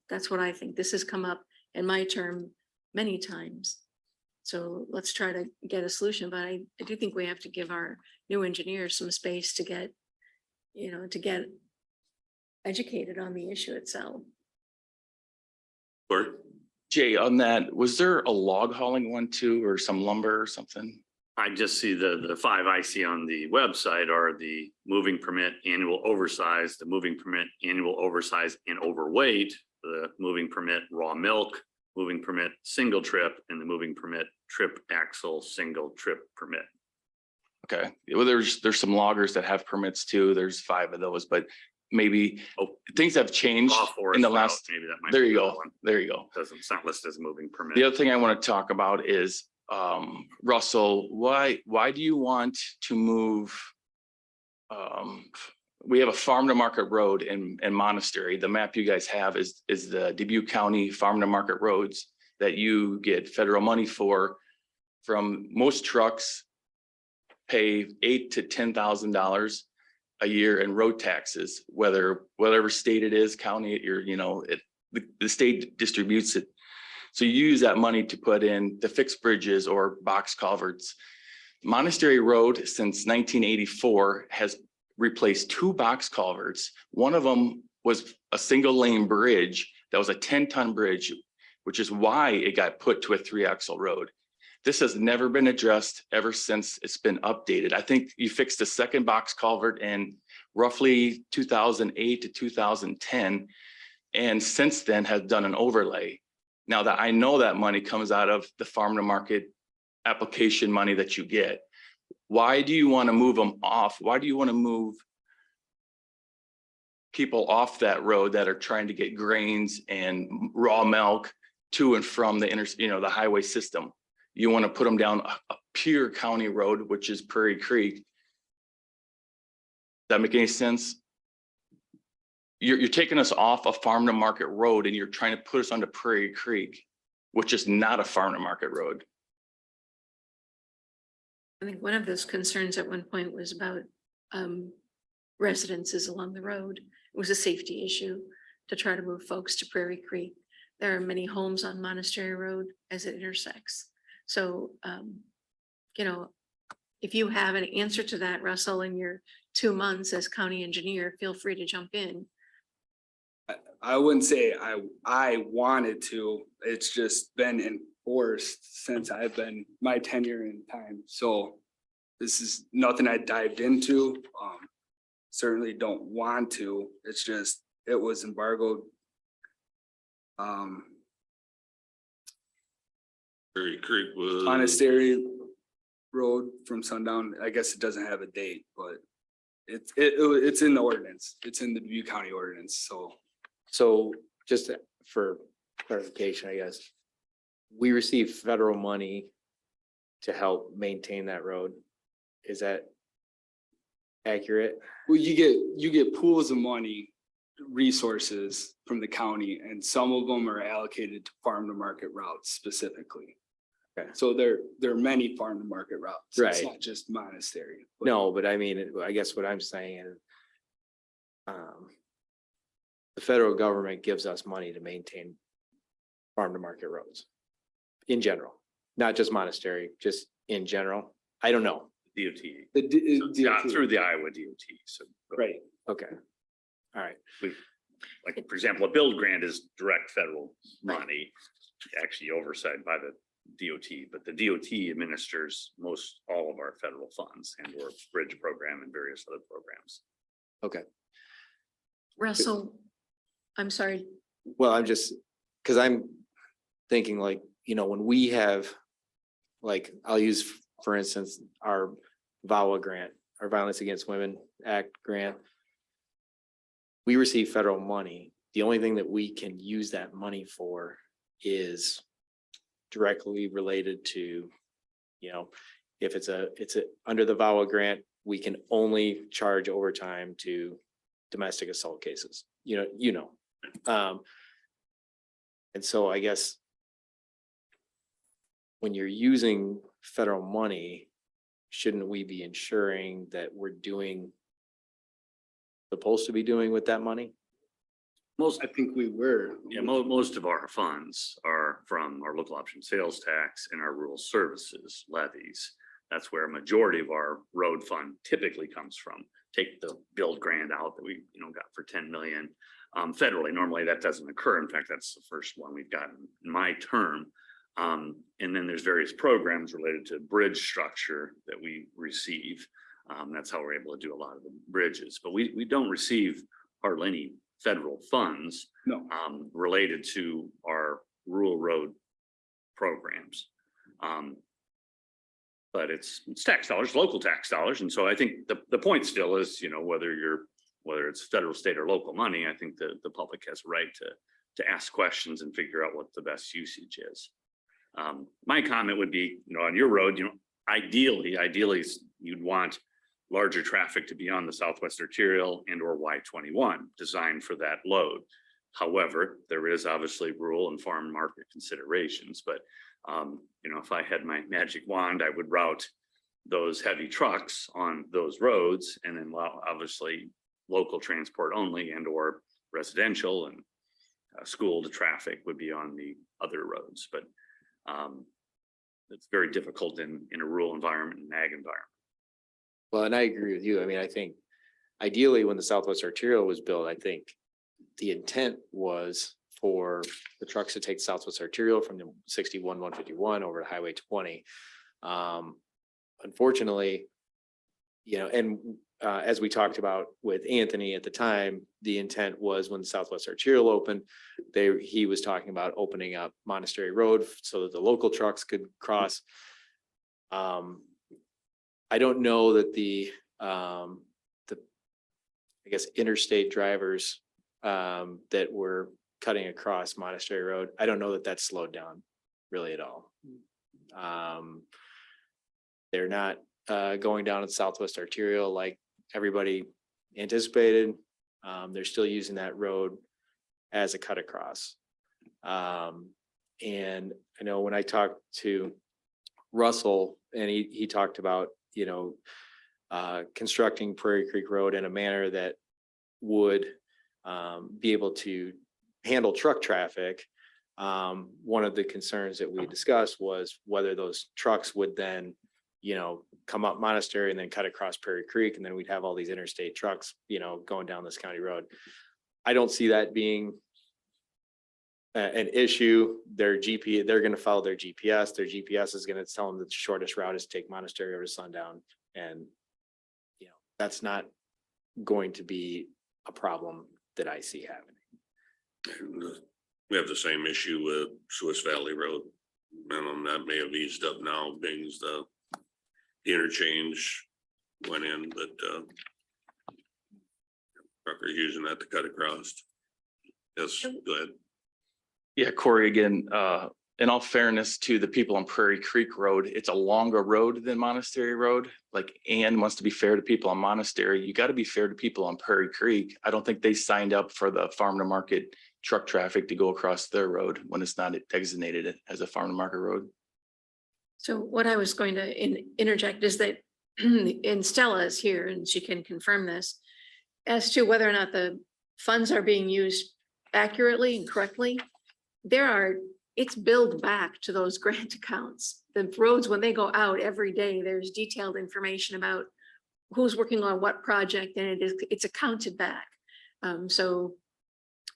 That's what I think. This has come up in my term many times. So let's try to get a solution, but I do think we have to give our new engineers some space to get, you know, to get educated on the issue itself. Bert? Jay, on that, was there a log hauling one too, or some lumber or something? I just see the 5 I see on the website are the moving permit annual oversize, the moving permit annual oversize and overweight, the moving permit raw milk, moving permit single trip, and the moving permit trip axle single trip permit. Okay, well, there's some loggers that have permits too. There's 5 of those, but maybe things have changed Raw forest in the route, last, maybe that might. there be you the go, one. there you go. It's not listed as a moving permit. The other thing I want to talk about is, Russell, why do you want to move? We have a farm to market road in Monastery. The map you guys have is the Dubuque County farm to market roads that you get federal money for. From most trucks pay $8,000 to $10,000 a year in road taxes, whatever state it is, county, the state distributes it. So you use that money to put in to fix bridges or box culverts. Monastery Road since 1984 has replaced 2 box culverts. One of them was a single lane bridge that was a 10-ton bridge, which is why it got put to a 3-axle road. This has never been addressed ever since it's been updated. I think you fixed the second box culvert in roughly 2008 to 2010. And since then have done an overlay. Now that I know that money comes out of the farm to market application money that you get. Why do you want to move them off? Why do you want to move people off that road that are trying to get grains and raw milk to and from the the highway system? You want to put them down a pure county road, which is Prairie Creek. Does that make any sense? You're taking us off a farm to market road and you're trying to put us onto Prairie Creek, which is not a farm to market road. I think one of those concerns at one point was about residences along the road. It was a safety issue to try to move folks to Prairie Creek. There are many homes on Monastery Road as it intersects. So, if you have an answer to that, Russell, in your 2 months as county engineer, feel free to jump in. I wouldn't say I wanted to, it's just been enforced since I've been my tenure in time. So this is nothing I dived into. Certainly don't want to, it's just, it was embargoed. Prairie Creek was. Monastery Road from sundown, I guess it doesn't have a date, but it's in the ordinance. It's in the Dubuque County ordinance, so. So just for clarification, I guess, we receive federal money to help maintain that road. Is that accurate? Well, you get pools of money, resources from the county, and some of them are allocated to farm to market routes specifically. Okay. So there are many farm to market routes. It's Right. not just Monastery. but- No, but I mean, I guess what I'm saying is the federal government gives us money to maintain farm to market roads in general, not just Monastery, just in general. I don't know. DOT. The Through the Iowa DOT. So. Right. Okay. All right. Like, for example, a build grant is direct federal money, actually oversight by the DOT, but the DOT administers all of our federal funds and or bridge program and various other programs. Okay. Russell, I'm sorry, Well, I'm just, because I'm thinking like, when we have, like, I'll use, for instance, our VAWA grant, our Violence Against Women Act grant. We receive federal money. The only thing that we can use that money for is directly related to, if it's under the VAWA grant, we can only charge overtime to domestic assault cases, and so I guess when you're using federal money, shouldn't we be ensuring that we're doing supposed to be doing with that money? Most, I think we were. yeah, most of our funds are from our local option sales tax and our rural services levies. That's where a majority of our road fund typically comes from. Take the build grant out that we, got for 10 million. Federally, normally that doesn't occur. In fact, that's the first one we've gotten in my term. And then there's various programs related to bridge structure that we receive. That's how we're able to do a lot of the bridges, but we don't receive hardly any federal funds No. related to our rural road programs. But it's tax dollars, local tax dollars. And so I think the point still is, whether it's federal, state or local money, I think the public has a right to ask questions and figure out what the best usage is. My comment would be, on your road, ideally you'd want larger traffic to be on the Southwest Arterial and or Y-21 designed for that load. However, there is obviously rural and farm market considerations, but if I had my magic wand, I would route those heavy trucks on those roads and then obviously local transport only and or residential and school to traffic would be on the other roads. But it's very difficult in a rural environment and ag environment. Well, and I agree with you. I mean, I think ideally when the Southwest Arterial was built, I think the intent was for the trucks to take Southwest Arterial from the 61-151 over to Highway 20. Unfortunately, and as we talked about with Anthony at the time, the intent was when Southwest Arterial opened, he was talking about opening up Monastery Road so that the local trucks could cross. I don't know that the I guess interstate drivers that were cutting across Monastery Road, I don't know that that's slowed down really at all. They're not going down at Southwest Arterial like everybody anticipated. They're still using that road as a cut across. And I know when I talked to Russell and he talked about, constructing Prairie Creek Road in a manner that would be able to handle truck traffic. One of the concerns that we discussed was whether those trucks would then, come up Monastery and then cut across Prairie Creek, and then we'd have all these interstate trucks, going down this county road. I don't see that being an issue. They're going to follow their GPS. Their GPS is going to tell them that the shortest route is to take Monastery over to Sundown. And, that's not going to be a problem that I see happening. We have the same issue with Swiss Valley Road. That may have eased up now, being the interchange went in, but truckers using that to cut across. Yes, go ahead. Yeah, Corey, again, in all fairness to the people on Prairie Creek Road, it's a longer road than Monastery Road. Like Ann wants to be fair to people on Monastery. You got to be fair to people on Prairie Creek. I don't think they signed up for the farm to market truck traffic to go across their road when it's not designated as a farm to market road. So what I was going to interject is that, and Stella is here and she can confirm this, as to whether or not the funds are being used accurately and correctly. It's billed back to those grant accounts. The roads, when they go out every day, there's detailed information about who's working on what project, and it's accounted back. So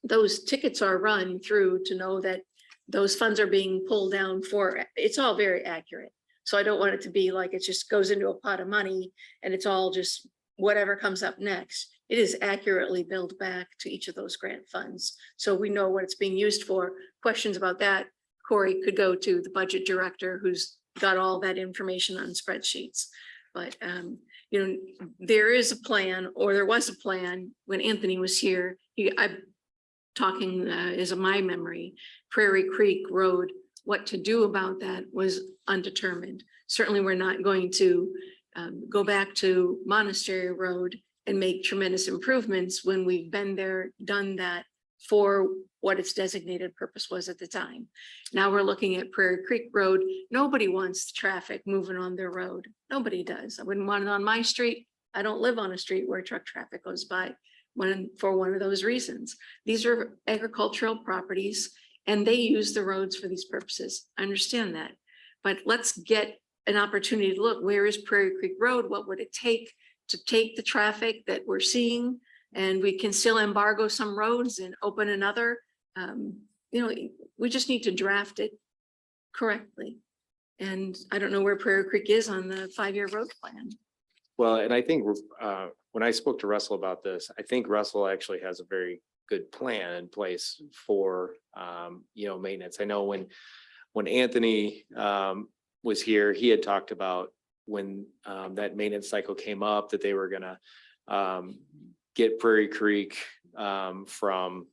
those tickets are run through to know that those funds are being pulled down for, it's all very accurate. So I don't want it to be like it just goes into a pot of money and it's all just whatever comes up next. It is accurately billed back to each of those grant funds. So we know what it's being used for. Questions about that, Corey, could go to the budget director who's got all that information on spreadsheets. But, there is a plan, or there was a plan when Anthony was here. I'm talking is my memory, Prairie Creek Road, what to do about that was undetermined. Certainly, we're not going to go back to Monastery Road and make tremendous improvements when we've been there, done that for what its designated purpose was at the time. Now we're looking at Prairie Creek Road. Nobody wants the traffic moving on their road. Nobody does. I wouldn't want it on my street. I don't live on a street where truck traffic goes by for one of those reasons. These are agricultural properties and they use the roads for these purposes. I understand that, but let's get an opportunity to look, where is Prairie Creek Road? What would it take to take the traffic that we're seeing? And we can still embargo some roads and open another. We just need to draft it correctly. And I don't know where Prairie Creek is on the 5-year road plan. Well, and I think when I spoke to Russell about this, I think Russell actually has a very good plan in place for, maintenance. I know when Anthony was here, he had talked about when that maintenance cycle came up that they were gonna get Prairie Creek from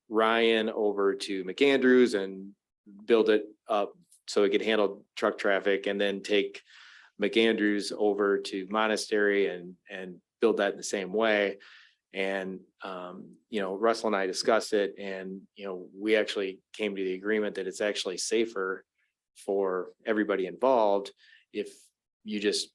Ryan over to McAndrews and build it up so it could handle truck traffic, and then take McAndrews over to Monastery and build that in the same way. And, Russell and I discussed it, and, we actually came to the agreement that it's actually safer for everybody involved if you just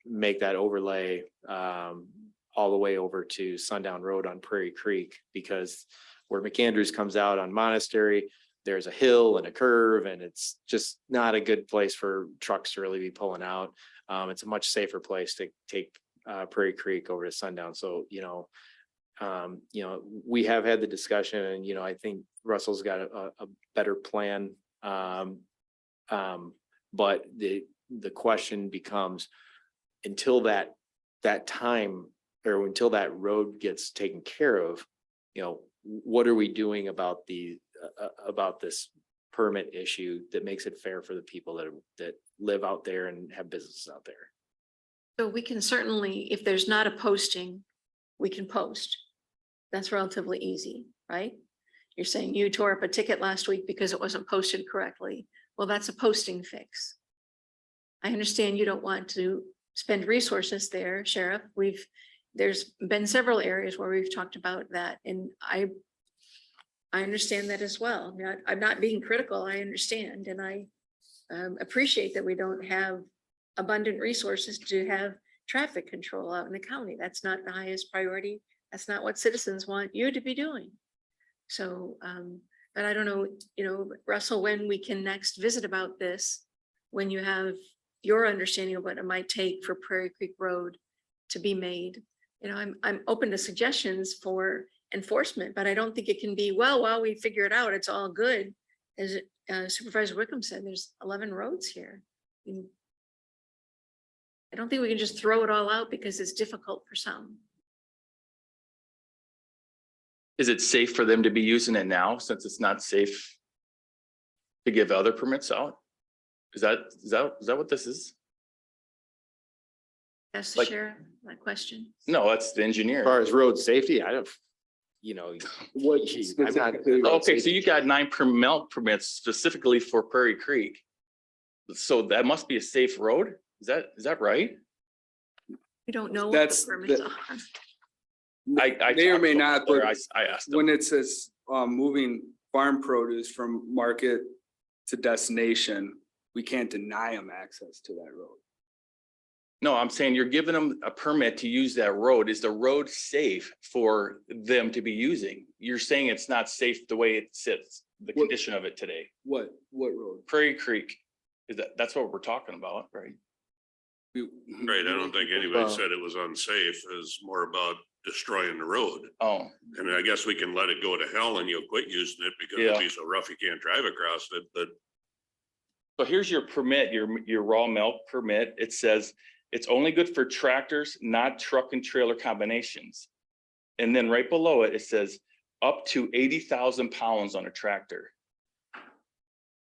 make that overlay all the way over to Sundown Road on Prairie Creek, because where McAndrews comes out on Monastery, there's a hill and a curve, and it's just not a good place for trucks to really be pulling out. It's a much safer place to take Prairie Creek over to Sundown. So, You know, we have had the discussion and, you know, I think Russell's got a better plan. But the question becomes, until that time, or until that road gets taken care of, you know, what are we doing about this permit issue that makes it fair for the people that live out there and have businesses out there? So we can certainly, if there's not a posting, we can post. That's relatively easy, right? You're saying you tore up a ticket last week because it wasn't posted correctly. Well, that's a posting fix. I understand you don't want to spend resources there, Sheriff. There's been several areas where we've talked about that, and I understand that as well. I'm not being critical. I understand, and I appreciate that we don't have abundant resources to have traffic control out in the county. That's not the highest priority. That's not what citizens want you to be doing. So, but I don't know, you know, Russell, when we can next visit about this, when you have your understanding of what it might take for Prairie Creek Road to be made. You know, I'm open to suggestions for enforcement, but I don't think it can be, well, while we figure it out, it's all good. As Supervisor Wickham said, there's 11 roads here. I don't think we can just throw it all out because it's difficult for some. Is it safe for them to be using it now since it's not safe to give other permits out? Is that what this is? That's the Like- sheriff, that question. No, that's the As engineer. far as road safety, I don't, you know, What I'm not. specifically? Okay, so you got 9 milk permits specifically for Prairie Creek. So that must be a safe road? Is that right? We don't know what That's the permits the- are. I May or talked may to him not, before. but I asked him. when it says moving farm produce from market to destination, we can't deny them access to that road. No, I'm saying you're giving them a permit to use that road. Is the road safe for them to be using? You're saying it's not safe the way it sits, the What- condition of it today. What road? Prairie Creek, that's what we're talking about, right? Right, I don't think anybody said it was unsafe. It's more about destroying the road. Oh, And I guess we can let it go to hell and you'll quit using it because it'll be so rough you can't drive across it, but so here's your permit, your raw milk permit. It says it's only good for tractors, not truck and trailer combinations. And then right below it, it says up to 80,000 pounds on a tractor.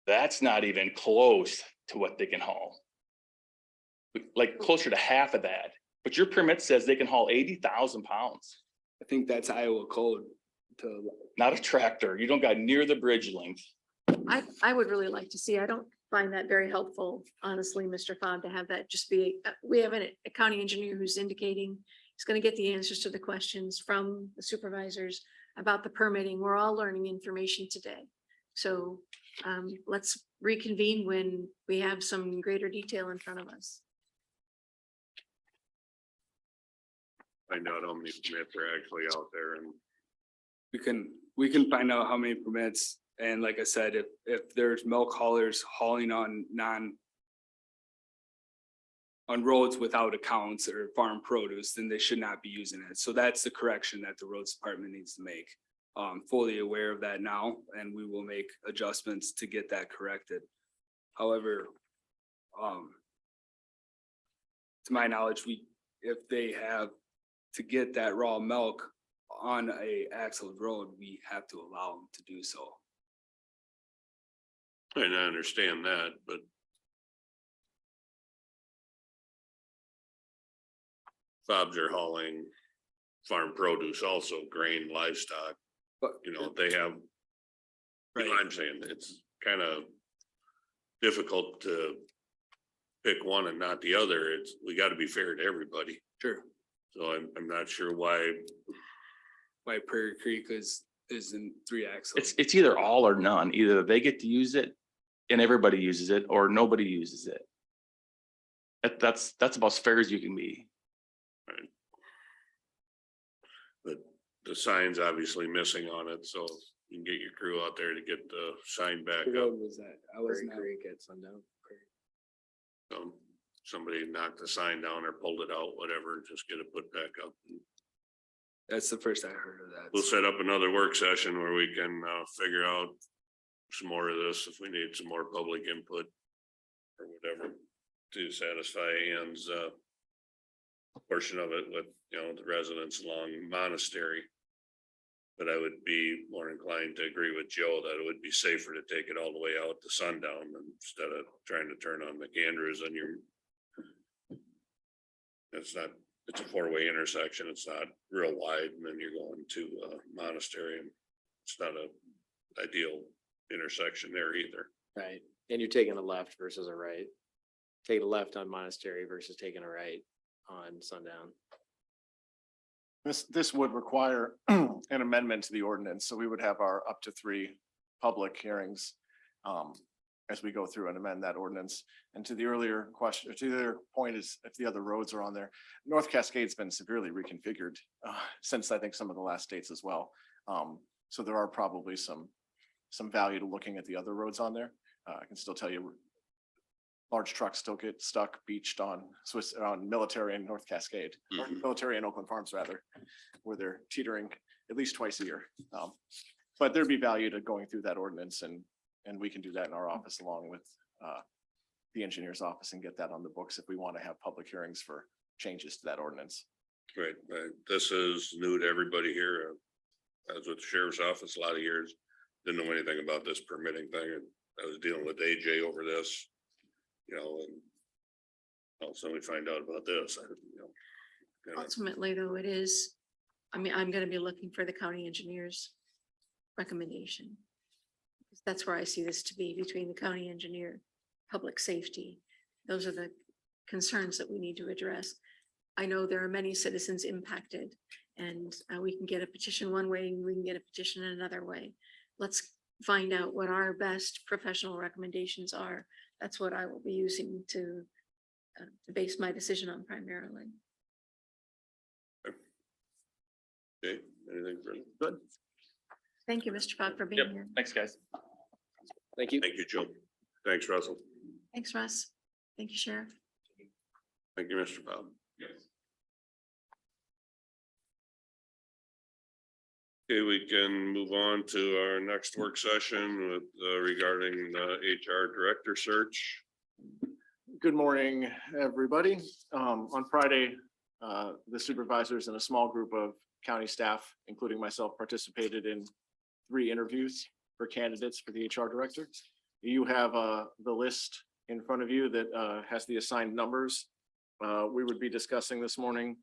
That's not even close to what they can haul. Like closer to half of that, but your permit says they can haul 80,000 pounds, I think that's Iowa code to, not a tractor. You don't got near the bridge length. I would really like to see, I don't find that very helpful, honestly, Mr. Fobb, to have that just be, we have a county engineer who's indicating he's going to get the answers to the questions from the supervisors about the permitting. We're all learning information today. So let's reconvene when we have some greater detail in front of us. find out how many permits are actually out there and we can find out how many permits. And like I said, if there's milk haulers hauling on roads without accounts or farm produce, then they should not be using it. So that's the correction that the roads department needs to make. Fully aware of that now, and we will make adjustments to get that corrected. However, to my knowledge, if they have to get that raw milk on a axled road, we have to allow them to do so. and I understand that, but fobs are hauling farm produce, also grain, livestock, But you know, they have, you know what I'm saying, it's kind of difficult to pick one and not the other. We got to be fair to everybody. Sure, So I'm not sure why. why Prairie Creek is in 3 axle. It's either all or none. Either they get to use it and everybody uses it, or nobody uses it. That's about as fair as you can be. But the sign's obviously missing on it, so you can get your crew out there to get the sign back What up. road was that? I was Prairie not. Creek at sundown. Somebody knocked the sign down or pulled it out, whatever, just get it put back up. That's the first I heard of that. We'll set up another work session where we can figure out some more of this, if we need some more public input or whatever to satisfy Ann's portion of it with, you know, the residents along Monastery. But I would be more inclined to agree with Joe that it would be safer to take it all the way out to sundown instead of trying to turn on McAndrews and it's not, it's a four-way intersection. It's not real wide, and then you're going to Monastery, and it's not a ideal intersection there either. Right, and you're taking a left versus a right. Taking a left on Monastery versus taking a right on Sundown. This would require an amendment to the ordinance, so we would have our up to 3 public hearings as we go through and amend that ordinance. And to the earlier question, to the other point is if the other roads are on there, North Cascade's been severely reconfigured since I think some of the last dates as well. So there are probably some value to looking at the other roads on there. I can still tell you large trucks still get stuck beached on Military and North Cascade, or Military and Oakland Farms rather, where they're teetering at least twice a year. But there'd be value to going through that ordinance, and we can do that in our office along with the engineer's office and get that on the books if we want to have public hearings for changes to that ordinance. Right, this is new to everybody here. I was with the sheriff's office a lot of years, didn't know anything about this permitting thing, and I was dealing with AJ over this, you know, and all of a sudden we find out about this, Ultimately, though, it is, I mean, I'm gonna be looking for the county engineer's recommendation. That's where I see this to be, between the county engineer, public safety. Those are the concerns that we need to address. I know there are many citizens impacted, and we can get a petition one way, we can get a petition another way. Let's find out what our best professional recommendations are. That's what I will be using to base my decision on primarily. Okay, anything further? Good. Thank you, Mr. Fogg, for being here. Thanks, guys. Thank you. Thank you, Joe. Thanks, Russell. Thanks, Russ. Thank you, Sheriff. Thank you, Mr. Bob. Okay, we can move on to our next work session with regarding the HR director search. Good morning, everybody. On Friday, the supervisors and a small group of county staff, including myself, participated in 3 interviews for candidates for the HR director. You have the list in front of you that has the assigned numbers. We would be discussing this morning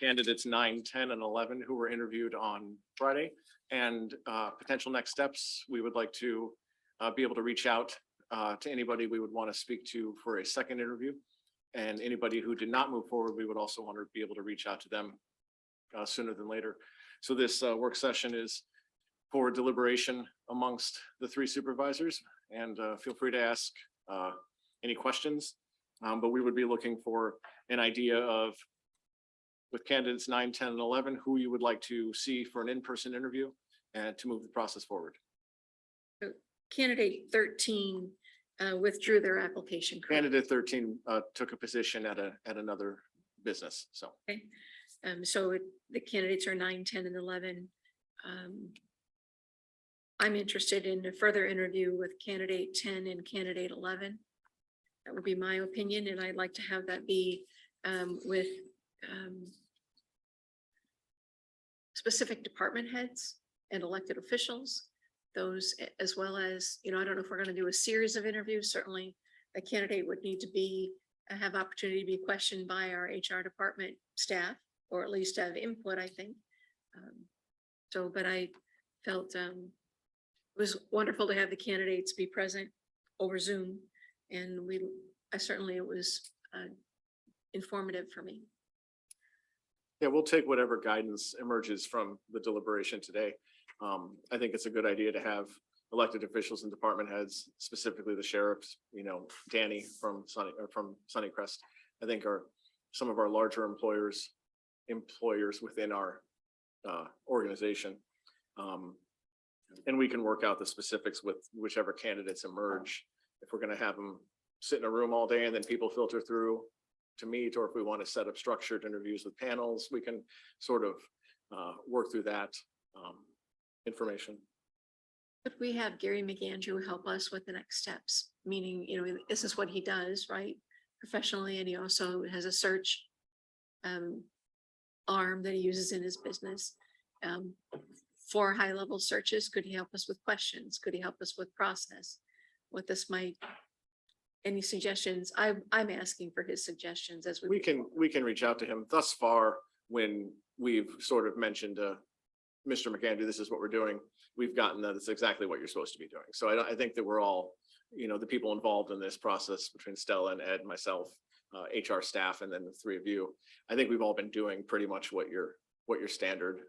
candidates 9, 10, and 11 who were interviewed on Friday, and potential next steps. We would like to be able to reach out to anybody we would want to speak to for a second interview, and anybody who did not move forward, we would also want to be able to reach out to them sooner than later. So this work session is for deliberation amongst the 3 supervisors, and feel free to ask any questions. But we would be looking for an idea of, with candidates 9, 10, and 11, who you would like to see for an in-person interview and to move the process forward. Candidate 13 withdrew their application. correct? Candidate 13 took a position at another business, so. Okay, so the candidates are 9, 10, and 11. I'm interested in a further interview with candidate 10 and candidate 11. That would be my opinion, and I'd like to have that be with specific department heads and elected officials. Those, as well as, you know, I don't know if we're going to do a series of interviews. Certainly, a candidate would need to be have opportunity to be questioned by our HR department staff, or at least have input, I think. But I felt it was wonderful to have the candidates be present over Zoom, and it was informative for me. Yeah, we'll take whatever guidance emerges from the deliberation today. I think it's a good idea to have elected officials and department heads, specifically the sheriffs, you know, Danny from Sunnycrest, I think are some of our larger employers within our organization. And we can work out the specifics with whichever candidates emerge. If we're going to have them sit in a room all day and then people filter through to meet, or if we want to set up structured interviews with panels, we can sort of work through that information. Could we have Gary McAndrew help us with the next steps? Meaning, this is what he does, right? Professionally, and he also has a search arm that he uses in his business. For high-level searches, could he help us with questions? Could he help us with process? What this might, any suggestions? I'm asking for his suggestions as We can reach out to him. Thus far, when we've sort of mentioned Mr. McAndrew, this is what we're doing, we've gotten that it's exactly what you're supposed to be doing. So I think that we're all, the people involved in this process between Stella and Ed, myself, HR staff, and then the three of you, I think we've all been doing pretty much what your standard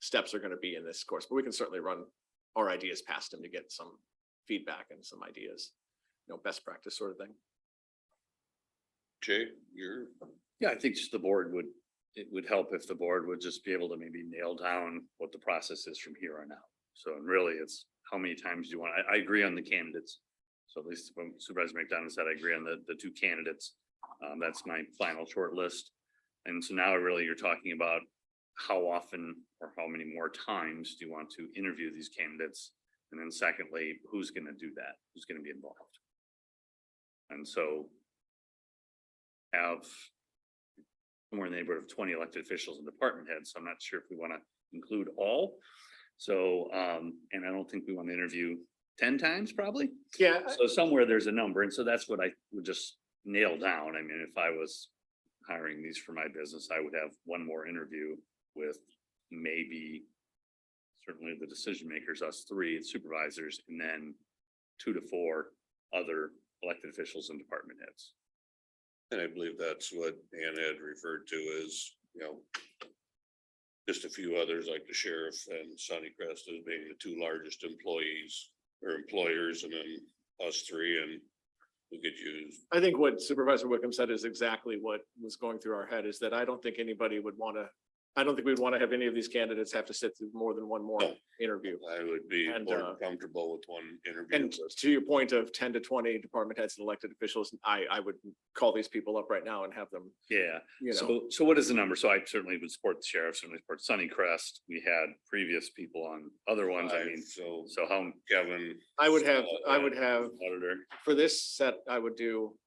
steps are going to be in this course, but we can certainly run our ideas past him to get some feedback and some ideas, best practice sort of thing. Jay, you're, Yeah, I think just it would help if the board would just be able to maybe nail down what the process is from here on out. So, and really it's how many times do you want, I agree on the candidates. So at least when Supervisor McDonough said, I agree on the two candidates. That's my final short list. And so now really you're talking about how often or how many more times do you want to interview these candidates? And then secondly, who's going to do that? Who's going to be involved? And so have somewhere in the neighborhood of 20 elected officials and department heads. So I'm not sure if we want to include all. So, and I don't think we want to interview 10 times probably. Yeah, So somewhere there's a number. And so that's what I would just nail down. I mean, if I was hiring these for my business, I would have one more interview with maybe certainly the decision makers, us three supervisors, and then 2 to 4 other elected officials and department heads. and I believe that's what Ann had referred to as, just a few others like the sheriff and Sunnycrest as being the 2 largest employees or employers, and then us 3, and we could use. I think what Supervisor Wickham said is exactly what was going through our head, is that I don't think anybody would want to, I don't think we'd want to have any of these candidates have to sit through more than one more No. interview. I would be And, more comfortable with one interview. And to your point of 10 to 20 department heads and elected officials, I would call these people up right now and have them, Yeah. you know. So what is the number? So I certainly would support the sheriff, certainly support Sunnycrest. We had previous people on other ones. I mean, So so how Kevin. I would have auditor? for this set, I would do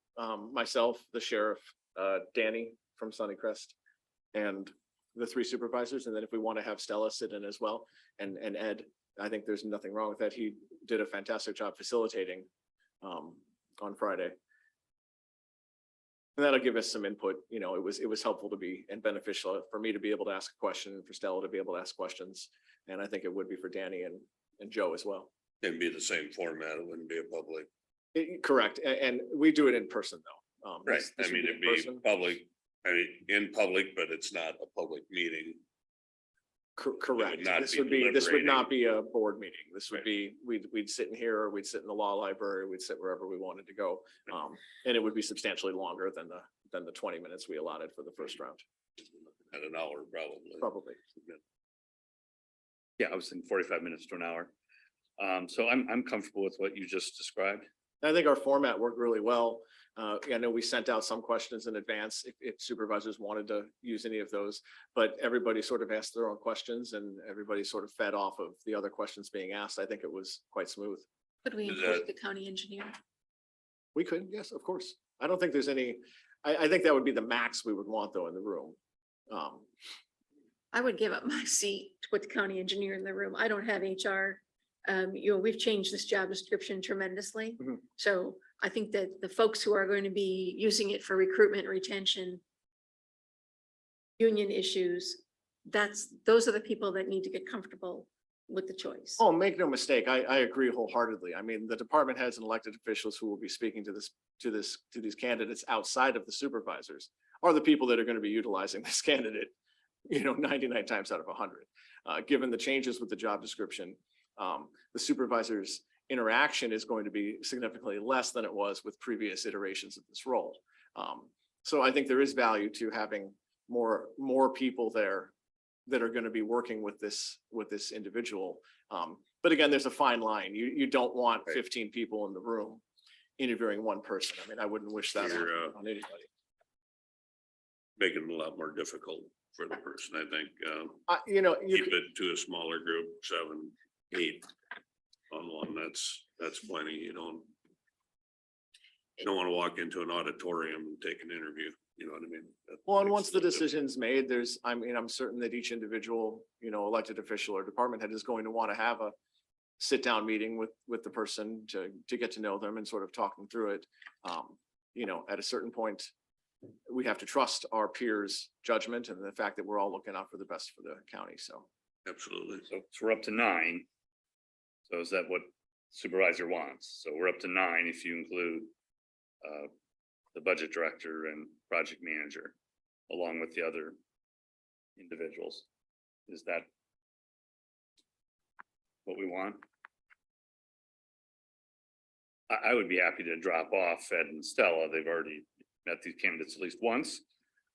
myself, the sheriff, Danny from Sunnycrest, and the 3 supervisors. And then if we want to have Stella sit in as well, and Ed, I think there's nothing wrong with that. He did a fantastic job facilitating on Friday. And that'll give us some input. It was helpful to be and beneficial for me to be able to ask a question, for Stella to be able to ask questions. And I think it would be for Danny and Joe as well. It'd be the same format. It wouldn't be a public. Correct. And we do it in person though. Right. This I would mean, in it'd be person. public, in public, but it's not a public meeting. Correct. not This be would deliberating. not be a board meeting. This would Right. be, we'd sit in here, or we'd sit in the law library, we'd sit wherever we wanted to go. And it would be substantially longer than the 20 minutes we allotted for the first round, At an hour, probably. probably. Yeah, I was thinking 45 minutes to an hour. So I'm comfortable with what you just described. I think our format worked really well. I know we sent out some questions in advance if supervisors wanted to use any of those, but everybody sort of asked their own questions and everybody sort of fed off of the other questions being asked. I think it was quite smooth. Could we Is include that- the county engineer? We could, yes, of course. I don't think there's any, I think that would be the max we would want though in the room. I would give up my seat to put the county engineer in the room. I don't have HR. We've changed this job description tremendously. Mhm. So I think that the folks who are going to be using it for recruitment, retention, union issues, those are the people that need to get comfortable with the choice. Oh, make no mistake, I agree wholeheartedly. I mean, the department heads and elected officials who will be speaking to these candidates outside of the supervisors are the people that are going to be utilizing this candidate, 99 times out of 100. Given the changes with the job description, the supervisors' interaction is going to be significantly less than it was with previous iterations of this role. So I think there is value to having more people there that are going to be working with this individual. But again, there's a fine line. You don't want 15 people in the room interviewing one person. I mean, I wouldn't wish that You're, on anybody. making it a lot more difficult for the person, I think. You know, Keep it to a smaller group, 7, 8 on one, that's plenty, you don't want to walk into an auditorium and take an interview, you know what I mean? That well, and makes once it the a little different. decision's made, I'm certain that each individual, you know, elected official or department head is going to want to have a sit-down meeting with the person to get to know them and sort of talk them through it. You know, at a certain point, we have to trust our peers' judgment and the fact that we're all looking out for the best for the county, so. Absolutely. So we're up to 9. So is that what supervisor wants? So we're up to 9 if you include the budget director and project manager, along with the other individuals. Is that what we want? I would be happy to drop off Ed and Stella. They've already met these candidates at least once.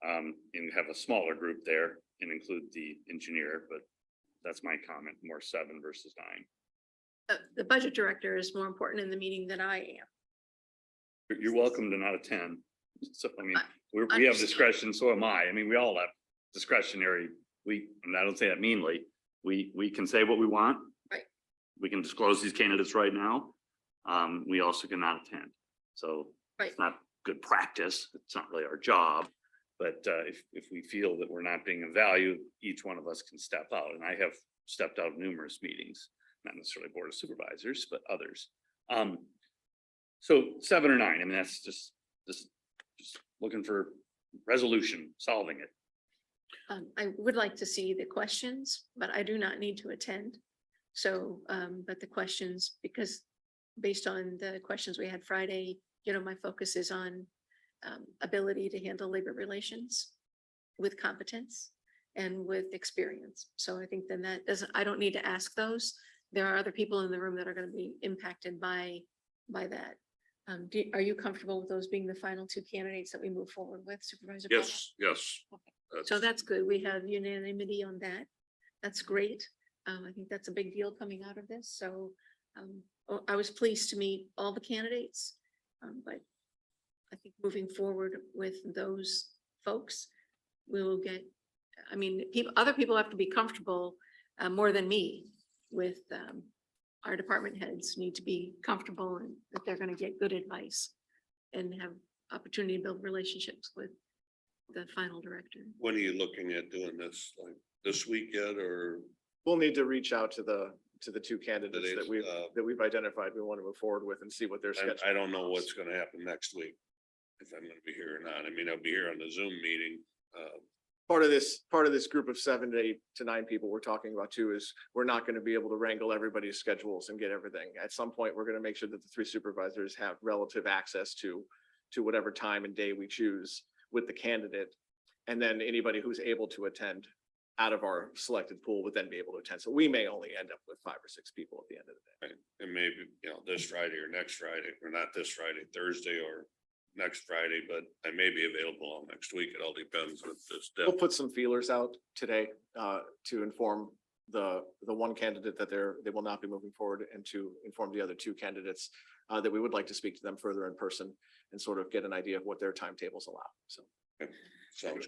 And have a smaller group there and include the engineer, but that's my comment, more 7 versus 9. The budget director is more important in the meeting than I am. You're welcome to not attend. So, I mean, I we have understand. discretion, so am I. I mean, we all have discretionary, and I don't say that meanly. We can say what we want. Right. We can disclose these candidates right now. We also cannot attend. So Right. it's not good practice. It's not really our job. But if we feel that we're not being of value, each one of us can step out. And I have stepped out of numerous meetings, not necessarily Board of Supervisors, but others. So 7 or 9, I mean, that's just looking for resolution, solving it. I would like to see the questions, but I do not need to attend. So, but the questions, because based on the questions we had Friday, you know, my focus is on ability to handle labor relations with competence and with experience. So I think then that doesn't, I don't need to ask those. There are other people in the room that are going to be impacted by that. Are you comfortable with those being the final 2 candidates that we move forward with, Supervisor? Paul? Yes. So that's good. We have unanimity on that. That's great. I think that's a big deal coming out of this. So I was pleased to meet all the candidates, but I think moving forward with those folks, we will get, I mean, other people have to be comfortable more than me with our department heads need to be comfortable and that they're going to get good advice and have opportunity to build relationships with the final director. When are you looking at doing this, like this week yet, or? We'll need to reach out to the 2 candidates Today's, that we've identified we want to move forward with and see what their schedule. I don't know what's gonna happen next week. If I'm gonna be here or not. I mean, I'll be here on the Zoom meeting. Part of this group of 7 to 8 to 9 people we're talking about too is we're not going to be able to wrangle everybody's schedules and get everything. At some point, we're going to make sure that the 3 supervisors have relative access to whatever time and day we choose with the candidate. And then anybody who's able to attend out of our selected pool would then be able to attend. So we may only end up with 5 or 6 people at the end of the day. And maybe, you know, this Friday or next Friday, or not this Friday, Thursday or next Friday, but I may be available all next week. It all depends with this. We'll put some feelers out today to inform the 1 candidate that they will not be moving forward and to inform the other 2 candidates that we would like to speak to them further in person and sort of get an idea of what their timetables allow. So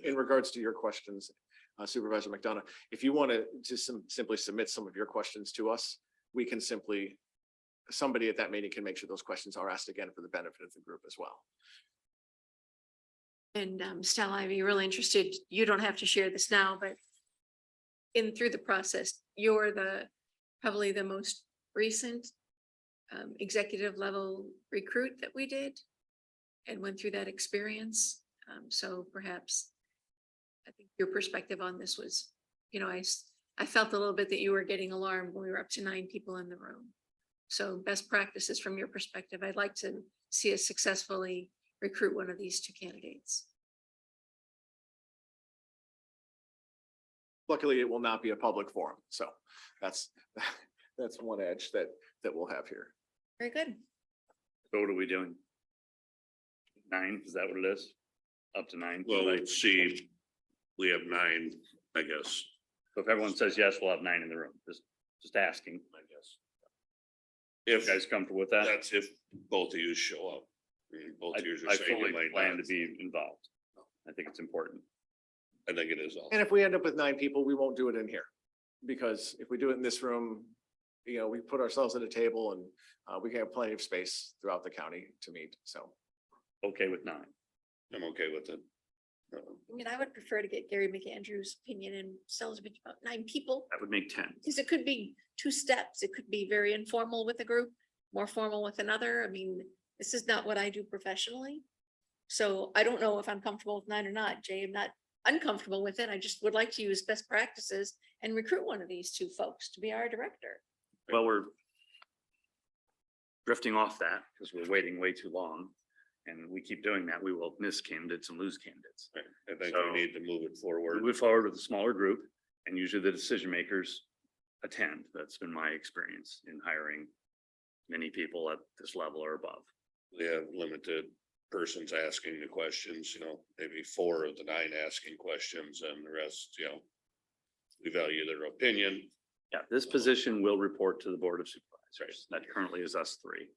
in regards to your questions, Supervisor McDonough, if you want to just simply submit some of your questions to us, we can somebody at that meeting can make sure those questions are asked again for the benefit of the group as well. And Stella, I'd be really interested, you don't have to share this now, but through the process, you're probably the most recent executive level recruit that we did and went through that experience. So perhaps I think your perspective on this was, you know, I felt a little bit that you were getting alarmed when we were up to 9 people in the room. So best practices from your perspective, I'd like to see us successfully recruit one of these 2 candidates. Luckily, it will not be a public forum. So that's one edge that we'll have here. Very good. So what are we doing? 9, is that what it is? Up to 9? Well, let's see. We have 9, I guess. So if everyone says yes, we'll have 9 in the room. Just asking, I guess. If You guys comfortable with that? that's if both of you show up. I mean, both of you are I saying fully you might plan not. to be involved. I think it's important. I think it is also. And if we end up with 9 people, we won't do it in here. Because if we do it in this room, you know, we put ourselves at a table and we have plenty of space throughout the county to meet, so. Okay with 9. I'm okay with it. I mean, I would prefer to get Gary McAndrews' opinion and celebrate about 9 people. That would make 10. Because it could be 2 steps. It could be very informal with a group, more formal with another. I mean, this is not what I do professionally. So I don't know if I'm comfortable with 9 or not. Jay, I'm not uncomfortable with it. I just would like to use best practices and recruit one of these 2 folks to be our director. Well, we're drifting off that because we're waiting way too long. And we keep doing that. We will miss candidates and lose candidates. I think So- we need to move it forward. Move it forward with a smaller group and usually the decision makers attend. That's been my experience in hiring many people at this level or above. We have limited persons asking the questions, maybe 4 of the 9 asking questions and the rest, we value their opinion. Yeah, this position will report to the Board of Supervisors. That currently is us 3.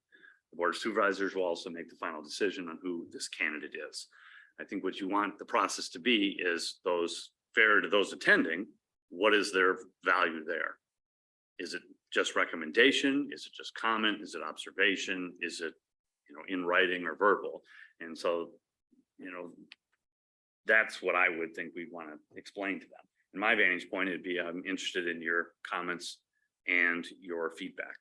The Board of Supervisors will also make the final decision on who this candidate is. I think what you want the process to be is those fair to those attending. What is their value there? Is it just recommendation? Is it just comment? Is it observation? Is it, in writing or verbal? And so, that's what I would think we'd want to explain to them. In my vantage point, it'd be, I'm interested in your comments and your feedback,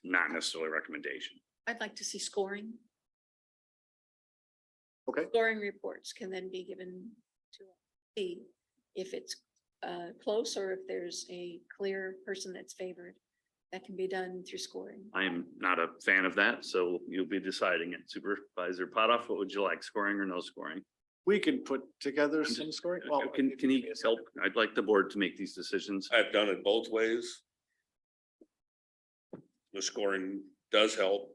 not necessarily recommendation. I'd like to see scoring. Okay. Scoring reports can then be given to see if it's close or if there's a clear person that's favored. That can be done through scoring. I am not a fan of that, so you'll be deciding it. Supervisor Potoff, what would you like, scoring or no scoring? We can put together some scoring. Well, Can he help? I'd like the board to make these decisions. I've done it both ways. The scoring does help.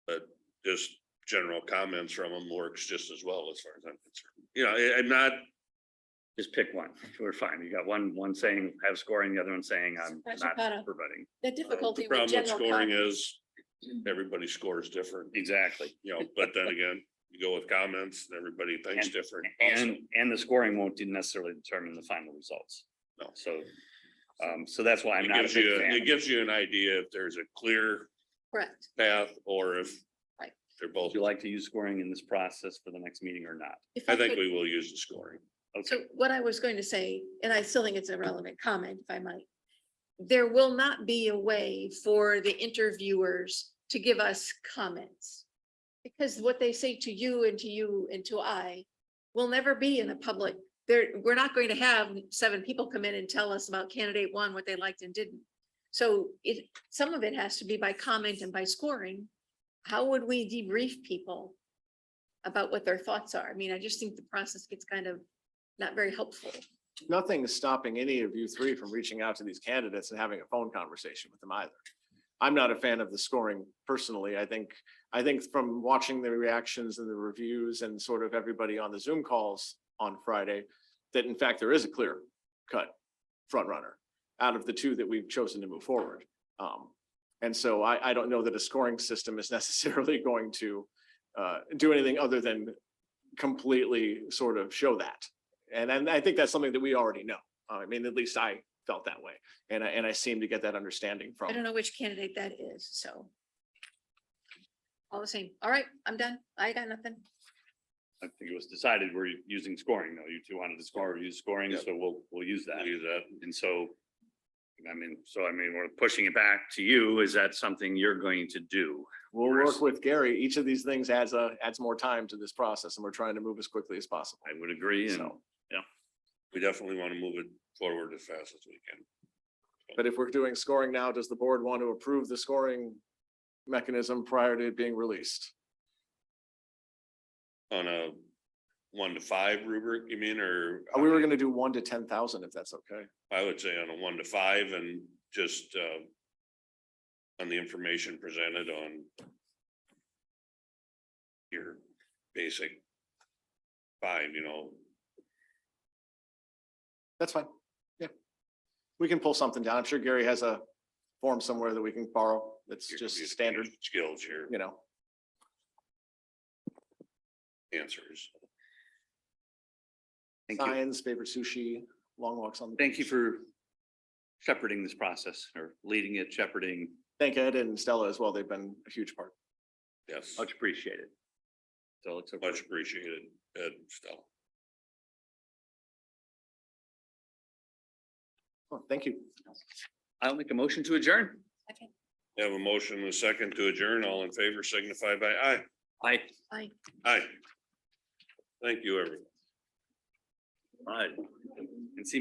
But just general comments from them works just as well as far as I'm concerned. I'm not, Just pick one. We're fine. You got one saying have scoring, the other one saying I'm Supervisor not Potoff. providing. The the difficulty with problem with general scoring comment. is everybody scores different, Exactly. but then again, you go with comments and everybody thinks different. also. And the scoring won't necessarily determine the final results. No. So that's why I'm It not a gives big you, fan. it gives you an idea if there's a clear Correct. path or if Right. they're both. Would you like to use scoring in this process for the next meeting or not? If I think could- we will use the scoring. So Okay, what I was going to say, and I still think it's a relevant comment, if I might. There will not be a way for the interviewers to give us comments. Because what they say to you and to I will never be in the public. We're not going to have 7 people come in and tell us about candidate 1, what they liked and didn't. So some of it has to be by comment and by scoring. How would we debrief people about what their thoughts are? I mean, I just think the process gets kind of not very helpful. nothing is stopping any of you 3 from reaching out to these candidates and having a phone conversation with them either. I'm not a fan of the scoring personally. I think from watching the reactions and the reviews and sort of everybody on the Zoom calls on Friday, that in fact, there is a clear cut front runner out of the 2 that we've chosen to move forward. And so I don't know that a scoring system is necessarily going to do anything other than completely sort of show that. And I think that's something that we already know. I mean, at least I felt that way. And I seem to get that understanding I don't from, know which candidate that is, so. All the same. All right, I'm done. I got nothing. I think it was decided we're using scoring though. You 2 wanted to score, use scoring, Yep. so we'll use that. We'll use that. And so, we're pushing it back to you. Is that something you're going to do? we'll work with Gary. Each of these things adds more time to this process and we're trying to move as quickly as possible. I would agree. And So, We definitely want to move it forward as fast as we can. but if we're doing scoring now, does the board want to approve the scoring mechanism prior to it being released? On a 1 to 5 rubric, you mean, or? We were gonna do 1 to 10,000 if that's okay. I would say on a 1 to 5 and just on the information presented on your basic 5, That's fine. Yeah. We can pull something down. I'm sure Gary has a form somewhere that we can borrow. That's your just communication standard, skills, your you know. answers. Thank you. signs, favorite sushi, long walks on the. Thank you beach. for shepherding this process or leading it, shepherding. Thank Ed and Stella as well. They've been a huge part. Yes, Much appreciated. So it's much appreciated, Ed, Stella. Oh, thank you. I'll make a motion to adjourn. Have a motion and a second to adjourn. All in favor signify by aye. Aye. Bye. Aye. Thank you, everyone. All right. And see.